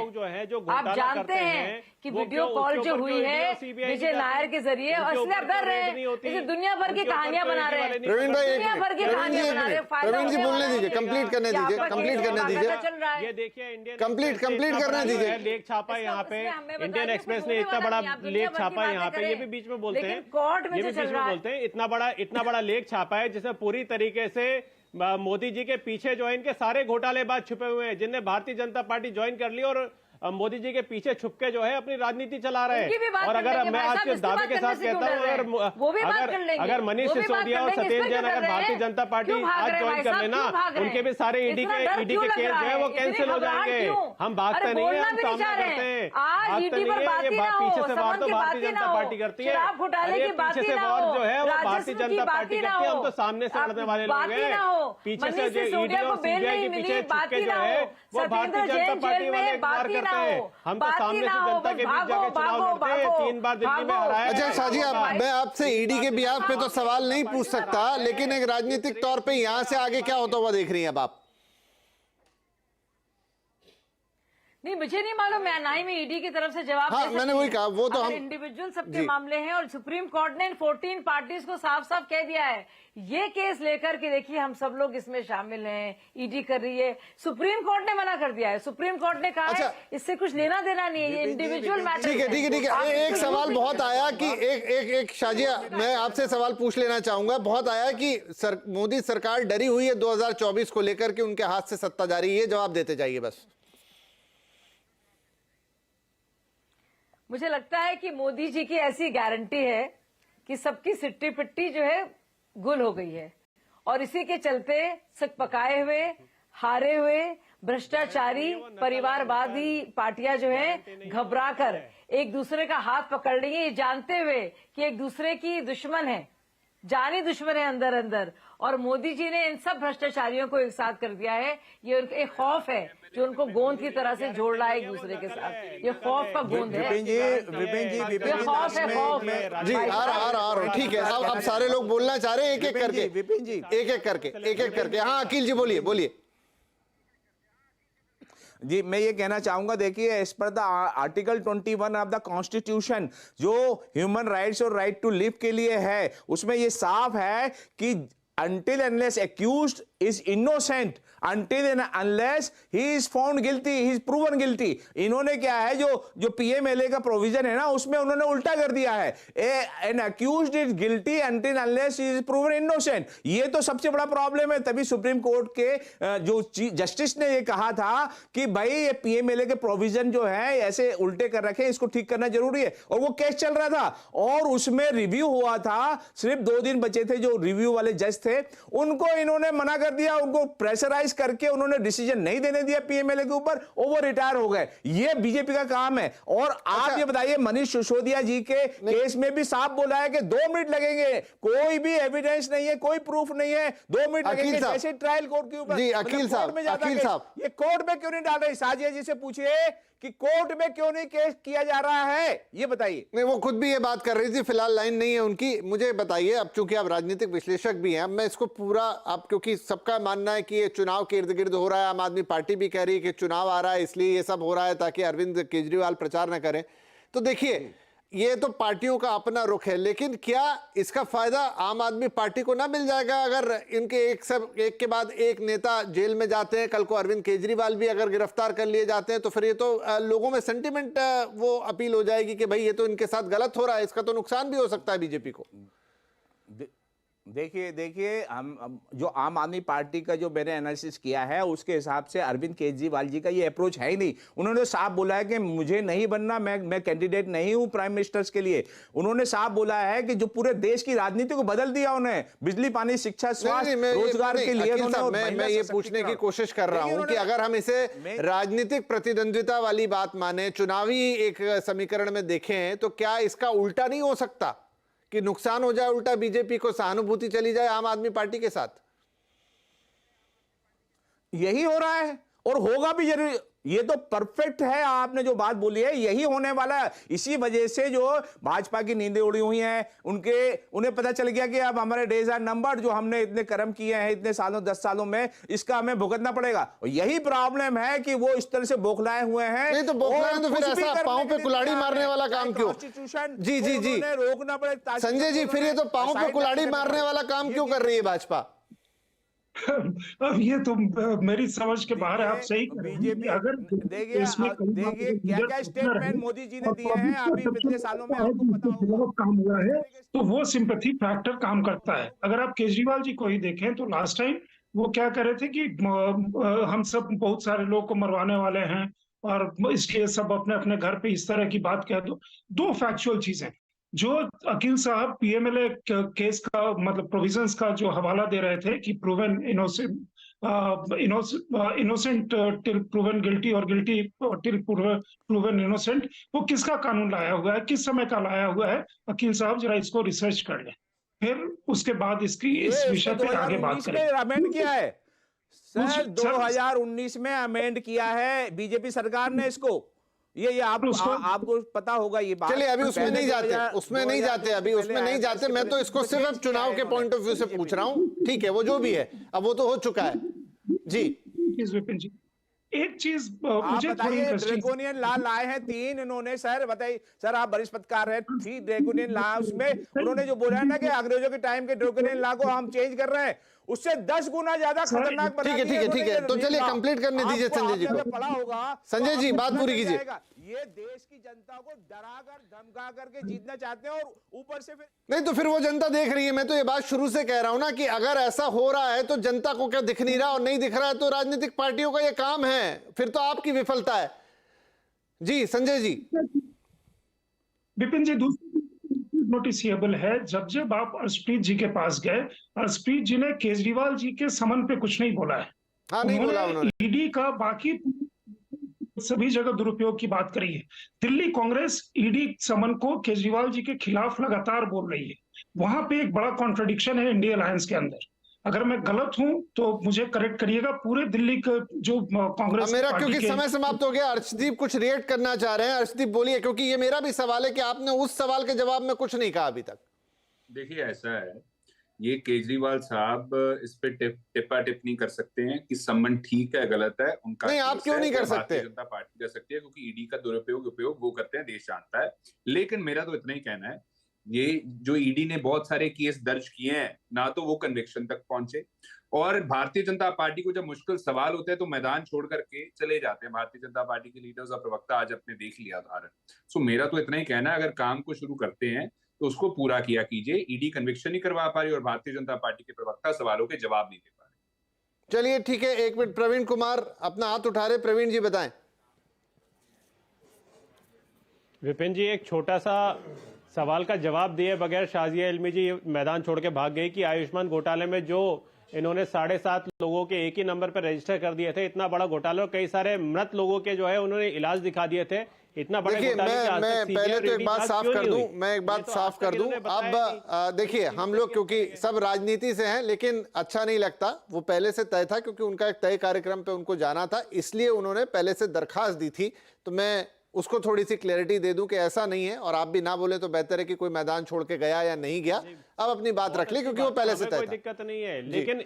आप जानते हैं कि वीडियो कॉल जो हुई है विजय नायर के जरिए, और इसलिए आप डर रहे हैं, इसे दुनिया भर की कहानियां बना रहे हैं। प्रवीण भाई, दुनिया भर की कहानियां बना रहे हैं। प्रवीण जी बोलने दीजिए, कंप्लीट करने दीजिए, कंप्लीट करने दीजिए, चल रहा है। ये देखिए इंडियन कंप्लीट करने दीजिए। लेख छापा यहाँ पे, इंडियन एक्सप्रेस ने इतना बड़ा लेख छापा है यहाँ पे, ये भी बीच में बोलते हैं, कोर्ट में ये भी बीच में बोलते हैं, इतना बड़ा लेख छापा है जिसमें पूरी तरीके से मोदी जी के पीछे जो है इनके सारे घोटालेबाज छुपे हुए हैं, जिनने भारतीय जनता पार्टी ज्वाइन कर ली और मोदी जी के पीछे छुपके जो है अपनी राजनीति चला रहे हैं। और अगर मैं आज के दावे के साथ कहता हूँ, अगर मनीष सिसोदिया और सत्येंद्र जैन अगर भारतीय जनता पार्टी आज ज्वाइन कर लेना, उनके भी सारे ईडी के केस जो है वो कैंसिल हो जाएंगे। हम भागते नहीं है, हम सामना करते हैं, भागते नहीं है। ये पीछे से वार तो भारतीय जनता पार्टी करती है, पीछे से वार जो है वो भारतीय जनता पार्टी करती है। हम तो सामने से लड़ने वाले लोग हैं, पीछे से जो ईडी और सीबीआई के पीछे छुपके जो है वो भारतीय जनता पार्टी वाले वार करते हैं। हम तो सामने से जनता के बीच जाके चुनाव लड़ते हैं, 3 बार दिल्ली में हराया। अच्छा शाजी, मैं आपसे ईडी के बिहाफ पे तो सवाल नहीं पूछ सकता, लेकिन एक राजनीतिक तौर पे यहां से आगे क्या होता हुआ देख रही हैं अब आप? नहीं, मुझे नहीं मालूम, मैं ना ही में ईडी की तरफ से जवाब हाँ, मैंने वही कहा, वो तो हम इंडिविजुअल सबके मामले हैं, और सुप्रीम कोर्ट ने इन 14 पार्टीज को साफ साफ कह दिया है, ये केस लेकर के देखिए हम सब लोग इसमें शामिल हैं, ईडी कर रही है। सुप्रीम कोर्ट ने मना कर दिया है, सुप्रीम कोर्ट ने कहा अच्छा, है इससे कुछ लेना देना नहीं है, ये इंडिविजुअल मैटर। ठीक है। एक सवाल बहुत आया कि एक शाजिया, मैं आपसे सवाल पूछ लेना चाहूंगा, बहुत आया कि मोदी सरकार डरी हुई है 2024 को लेकर के, उनके हाथ से सत्ता जा रही है, जवाब देते जाइए बस। मुझे लगता है कि मोदी जी की ऐसी गारंटी है कि सबकी सिट्टी पिट्टी जो है गुल हो गई है, और इसी के चलते सक पकाए हुए, हारे हुए, भ्रष्टाचारी, परिवारवादी पार्टियां जो है घबराकर एक दूसरे का हाथ पकड़ रही है, ये जानते हुए कि एक दूसरे की दुश्मन है, जानी दुश्मन है अंदर अंदर। और मोदी जी ने इन सब भ्रष्टाचारियों को एक साथ कर दिया है। ये एक खौफ है जो उनको गोंद की तरह से जोड़ रहा है एक दूसरे के साथ, ये खौफ का गोंद है। विपिन जी खौफ है, खौफ जी, आ रहा ठीक है। अब सारे लोग बोलना चाह रहे हैं, एक एक करके, विपिन जी एक एक करके। हाँ अखिल जी बोलिए। जी, मैं ये कहना चाहूंगा, देखिए as per the article 21 of the constitution जो ह्यूमन राइट्स और राइट टू लिव के लिए है, उसमें ये साफ है कि until unless accused is innocent, until and unless he is found guilty, he is proven guilty। इन्होंने क्या है, जो पीएमएलए का प्रोविजन है ना, उसमें उन्होंने उल्टा कर दिया है, an accused is guilty until unless he is proven innocent। ये तो सबसे बड़ा प्रॉब्लम है। तभी सुप्रीम कोर्ट के जो जस्टिस ने ये कहा था कि भाई ये पीएमएलए के प्रोविजन जो है ऐसे उल्टे कर रखे, इसको ठीक करना जरूरी है। और वो केस चल रहा था और उसमें रिव्यू हुआ था, सिर्फ 2 दिन बचे थे, जो रिव्यू वाले जज थे उनको इन्होंने मना कर दिया, उनको प्रेशराइज करके उन्होंने डिसीजन नहीं देने दिया पीएमएलए के ऊपर, वो रिटायर हो गए। ये बीजेपी का काम है। और आप ये बताइए, मनीष सिसोदिया जी के केस में भी साफ बोला है कि 2 मिनट लगेंगे, कोई भी एविडेंस नहीं है, कोई प्रूफ नहीं है, 2 मिनट लगेंगे, जैसे ट्रायल कोर्ट के ऊपर। जी अखिल साहब, ये कोर्ट में क्यों नहीं डाल रहे? साजिया जी से पूछिए कि कोर्ट में क्यों नहीं केस किया जा रहा है, ये बताइए। नहीं, वो खुद भी ये बात कर रही थी, फिलहाल लाइन नहीं है उनकी। मुझे बताइए, अब चूंकि आप राजनीतिक विश्लेषक भी हैं, अब मैं इसको पूरा, आप क्योंकि सबका मानना है कि ये चुनाव के इर्द गिर्द हो रहा है, आम आदमी पार्टी भी कह रही है कि चुनाव आ रहा है इसलिए ये सब हो रहा है ताकि अरविंद केजरीवाल प्रचार न करें। तो देखिए, ये तो पार्टियों का अपना रुख है, लेकिन क्या इसका फायदा आम आदमी पार्टी को ना मिल जाएगा अगर इनके एक के बाद एक नेता जेल में जाते हैं? कल को अरविंद केजरीवाल भी अगर गिरफ्तार कर लिए जाते हैं तो फिर ये तो लोगों में सेंटिमेंट वो अपील हो जाएगी कि भाई ये तो इनके साथ गलत हो रहा है, इसका तो नुकसान भी हो सकता है बीजेपी को। देखिए हम जो आम आदमी पार्टी का जो मैंने एनालिसिस किया है उसके हिसाब से अरविंद केजरीवाल जी का ये अप्रोच है ही नहीं। उन्होंने साफ बोला है कि मुझे नहीं बनना, मैं कैंडिडेट नहीं हूं प्राइम मिनिस्टर्स के लिए। उन्होंने साफ बोला है कि जो पूरे देश की राजनीति को बदल दिया उन्हें, बिजली, पानी, शिक्षा, स्वास्थ्य, रोजगार के लिए। मैं ये पूछने की कोशिश कर रहा हूं कि अगर हम इसे राजनीतिक प्रतिद्वंद्विता वाली बात माने, चुनावी एक समीकरण में देखें, तो क्या इसका उल्टा नहीं हो सकता कि नुकसान हो जाए, उल्टा बीजेपी को सहानुभूति चली जाए आम आदमी पार्टी के साथ? यही हो रहा है और होगा भी जरूर। ये तो परफेक्ट है, आपने जो बात बोली है यही होने वाला है। इसी वजह से जो भाजपा की नींदें उड़ी हुई हैं, उन्हें पता चल गया कि अब हमारे डेज आर नंबर्ड, जो हमने इतने कर्म किए हैं इतने सालों 10 सालों में, इसका हमें भुगतना पड़ेगा। और यही प्रॉब्लम है कि वो इस तरह से बौखलाए हुए हैं। नहीं तो बौखलाए तो फिर ऐसा पांव पे कुल्हाड़ी मारने वाला काम क्यों? जी जी जी, रोकना पड़े संजय जी, फिर ये तो पांव पे कुल्हाड़ी मारने वाला काम क्यों कर रही है भाजपा? अब ये तो मेरी समझ के बाहर है। आप सही बीजेपी अगर देखिए क्या क्या स्टेटमेंट मोदी जी ने दिए हैं अभी पिछले सालों में, आपको पता होगा। काम हुआ है तो वो सिंपैथी फैक्टर काम करता है। अगर आप केजरीवाल जी को ही देखें तो लास्ट टाइम वो क्या कह रहे थे कि हम सब बहुत सारे लोग को मरवाने वाले हैं और इसलिए सब अपने अपने घर पे इस तरह की बात कह दो। दो फैक्चुअल चीजें जो अकील साहब पीएमएलए केस का मतलब प्रोविजंस का जो हवाला दे रहे थे कि proven innocent till proven guilty और गिल्टी टिल प्रूवन इनोसेंट, वो किसका कानून लाया हुआ है, किस समय का लाया हुआ है? अकील साहब जरा इसको रिसर्च कर लें, फिर उसके बाद इस विषय पे आगे बात करें। अमेंड किया है सर, 2019 में अमेंड किया है बीजेपी सरकार ने इसको। ये आपको पता होगा ये बात। चलिए अभी उसमें नहीं जाते, उसमें नहीं जाते, अभी उसमें नहीं जाते। मैं तो इसको सिर्फ चुनाव के पॉइंट ऑफ व्यू से पूछ रहा हूँ। ठीक है, वो जो भी है अब वो तो हो चुका है। जी विपिन जी, एक चीज आप मुझे बताइए, ड्रैकोनियन लॉ लाए हैं 3 इन्होंने सर, बताइए सर, आप वरिष्ठ पत्रकार हैं। 3 ड्रैकोनियन लॉ, उसमें उन्होंने जो बोला है ना कि अंग्रेजों के टाइम के ड्रैकोनियन लॉ को हम चेंज कर रहे हैं, उससे 10 गुना ज्यादा खतरनाक बना दिया। ठीक है, तो चलिए कंप्लीट करने दीजिए संजय जी को। पढ़ा होगा संजय जी, बात पूरी कीजिए। ये देश की जनता को डराकर धमका करके जीतना चाहते हैं और ऊपर से फिर नहीं तो फिर वो जनता देख रही है। मैं तो ये बात शुरू से कह रहा हूं ना कि अगर ऐसा हो रहा है तो जनता को क्या दिख नहीं रहा, और नहीं दिख रहा है तो राजनीतिक पार्टियों का ये काम है, फिर तो आपकी विफलता है। जी संजय जी। विपिन जी, दूसरी नोटिसिएबल है, जब जब आप अर्शप्रीत जी के पास गए, अर्शप्रीत जी ने केजरीवाल जी के समन पे कुछ नहीं बोला है। हाँ, नहीं बोला उन्होंने। ईडी का बाकी सभी जगह दुरुपयोग की बात करी है। दिल्ली कांग्रेस ईडी समन को केजरीवाल जी के खिलाफ लगातार बोल रही है। वहां पे एक बड़ा कॉन्ट्रडिक्शन है इंडिया अलायंस के अंदर। अगर मैं गलत हूं तो मुझे करेक्ट करिएगा। पूरे दिल्ली का जो कांग्रेस मेरा क्योंकि समय समाप्त हो गया, अर्शदीप कुछ रिएक्ट करना चाह रहे हैं। अर्शदीप बोलिए, क्योंकि ये मेरा भी सवाल है कि आपने उस सवाल के जवाब में कुछ नहीं कहा अभी तक। देखिए ऐसा है, ये केजरीवाल साहब इस पे टिप्पा टिप्पणी कर सकते हैं कि सम्मन ठीक है गलत है, उनका नहीं, आप क्यों नहीं कर सकते? भारतीय जनता पार्टी कर सकती है, क्योंकि ईडी का दुरुपयोग उपयोग वो करते हैं, देश जानता है। लेकिन मेरा तो इतना ही कहना है, ये जो ईडी ने बहुत सारे केस दर्ज किए हैं, ना तो वो कन्विक्शन तक पहुंचे, और भारतीय जनता पार्टी को जब मुश्किल सवाल होते हैं तो मैदान छोड़ करके चले जाते हैं। भारतीय जनता पार्टी के लीडर्स और प्रवक्ता आज अपने देख लिया उदाहरण। सो मेरा तो इतना ही कहना है, अगर काम को शुरू करते हैं तो उसको पूरा किया कीजिए। ईडी कन्विक्शन नहीं करवा पा रही और भारतीय जनता पार्टी के प्रवक्ता सवालों के जवाब नहीं दे पा रहे। चलिए ठीक है, 1 मिनट, प्रवीण कुमार अपना हाथ उठा रहे। प्रवीण जी बताएं। विपिन जी, एक छोटा सा सवाल का जवाब दिए बगैर शाजिया इल्मी जी मैदान छोड़ के भाग गई कि आयुष्मान घोटाले में जो इन्होंने 7.5 लोगों के एक ही नंबर पर रजिस्टर कर दिए थे, इतना बड़ा घोटाला, और कई सारे मृत लोगों के जो है उन्होंने इलाज दिखा दिए थे। इतना बड़ा देखिए, मैं पहले तो एक बात साफ कर दूं, मैं एक बात साफ कर दूं। अब देखिए, हम लोग क्योंकि सब राजनीति से हैं, लेकिन अच्छा नहीं लगता, वो पहले से तय था, क्योंकि उनका एक तय कार्यक्रम पे उनको जाना था, इसलिए उन्होंने पहले से दरखास्त दी थी। तो मैं उसको थोड़ी सी क्लैरिटी दे दूं कि ऐसा नहीं है, और आप भी ना बोले तो बेहतर है कि कोई मैदान छोड़ के गया या नहीं गया। अब अपनी बात रख ली, क्योंकि वो पहले से तय था। कोई दिक्कत नहीं है, लेकिन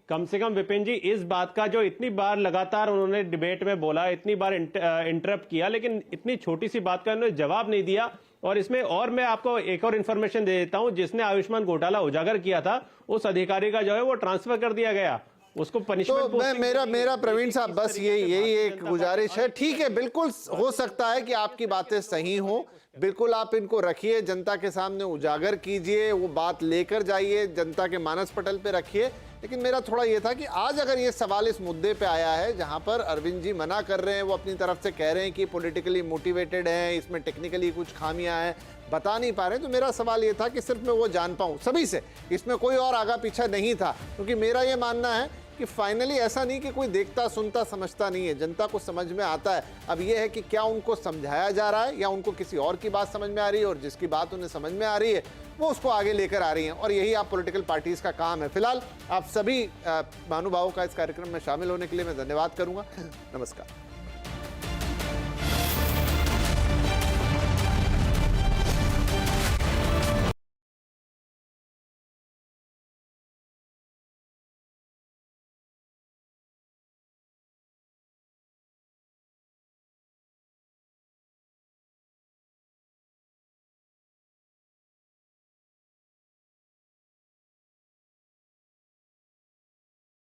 कम से कम विपिन जी, इस बात का जो इतनी बार लगातार उन्होंने डिबेट में बोला, इतनी बार इंटरप्ट किया, लेकिन इतनी छोटी सी बात का उन्होंने जवाब नहीं दिया। और इसमें और मैं आपको एक और इन्फॉर्मेशन दे देता हूं, जिसने आयुष्मान घोटाला उजागर किया था, उस अधिकारी का जो है वो ट्रांसफर कर दिया गया, उसको पनिशमेंट। तो मेरा प्रवीण साहब बस यही एक गुजारिश है। ठीक है, बिल्कुल हो सकता है कि आपकी बातें सही हो, बिल्कुल आप इनको रखिए, जनता के सामने उजागर कीजिए, वो बात लेकर जाइए, जनता के मानस पटल पे रखिए। लेकिन मेरा थोड़ा ये था कि आज अगर ये सवाल इस मुद्दे पे आया है जहां पर अरविंद जी मना कर रहे हैं, वो अपनी तरफ से कह रहे हैं कि पॉलिटिकली मोटिवेटेड है, इसमें टेक्निकली कुछ खामियां हैं, बता नहीं पा रहे, तो मेरा सवाल ये था कि सिर्फ मैं वो जान पाऊं सभी से, इसमें कोई और आगा पीछा नहीं था। क्योंकि मेरा ये मानना है कि फाइनली ऐसा नहीं कि कोई देखता सुनता समझता नहीं है, जनता को समझ में आता है। अब यह है कि क्या उनको समझाया जा रहा है या उनको किसी और की बात समझ में आ रही है, और जिसकी बात उन्हें समझ में आ रही है वो उसको आगे लेकर आ रही हैं, और यही आप पॉलिटिकल पार्टीज का काम है। फिलहाल आप सभी महानुभावों का इस कार्यक्रम में शामिल होने के लिए मैं धन्यवाद करूंगा। नमस्कार।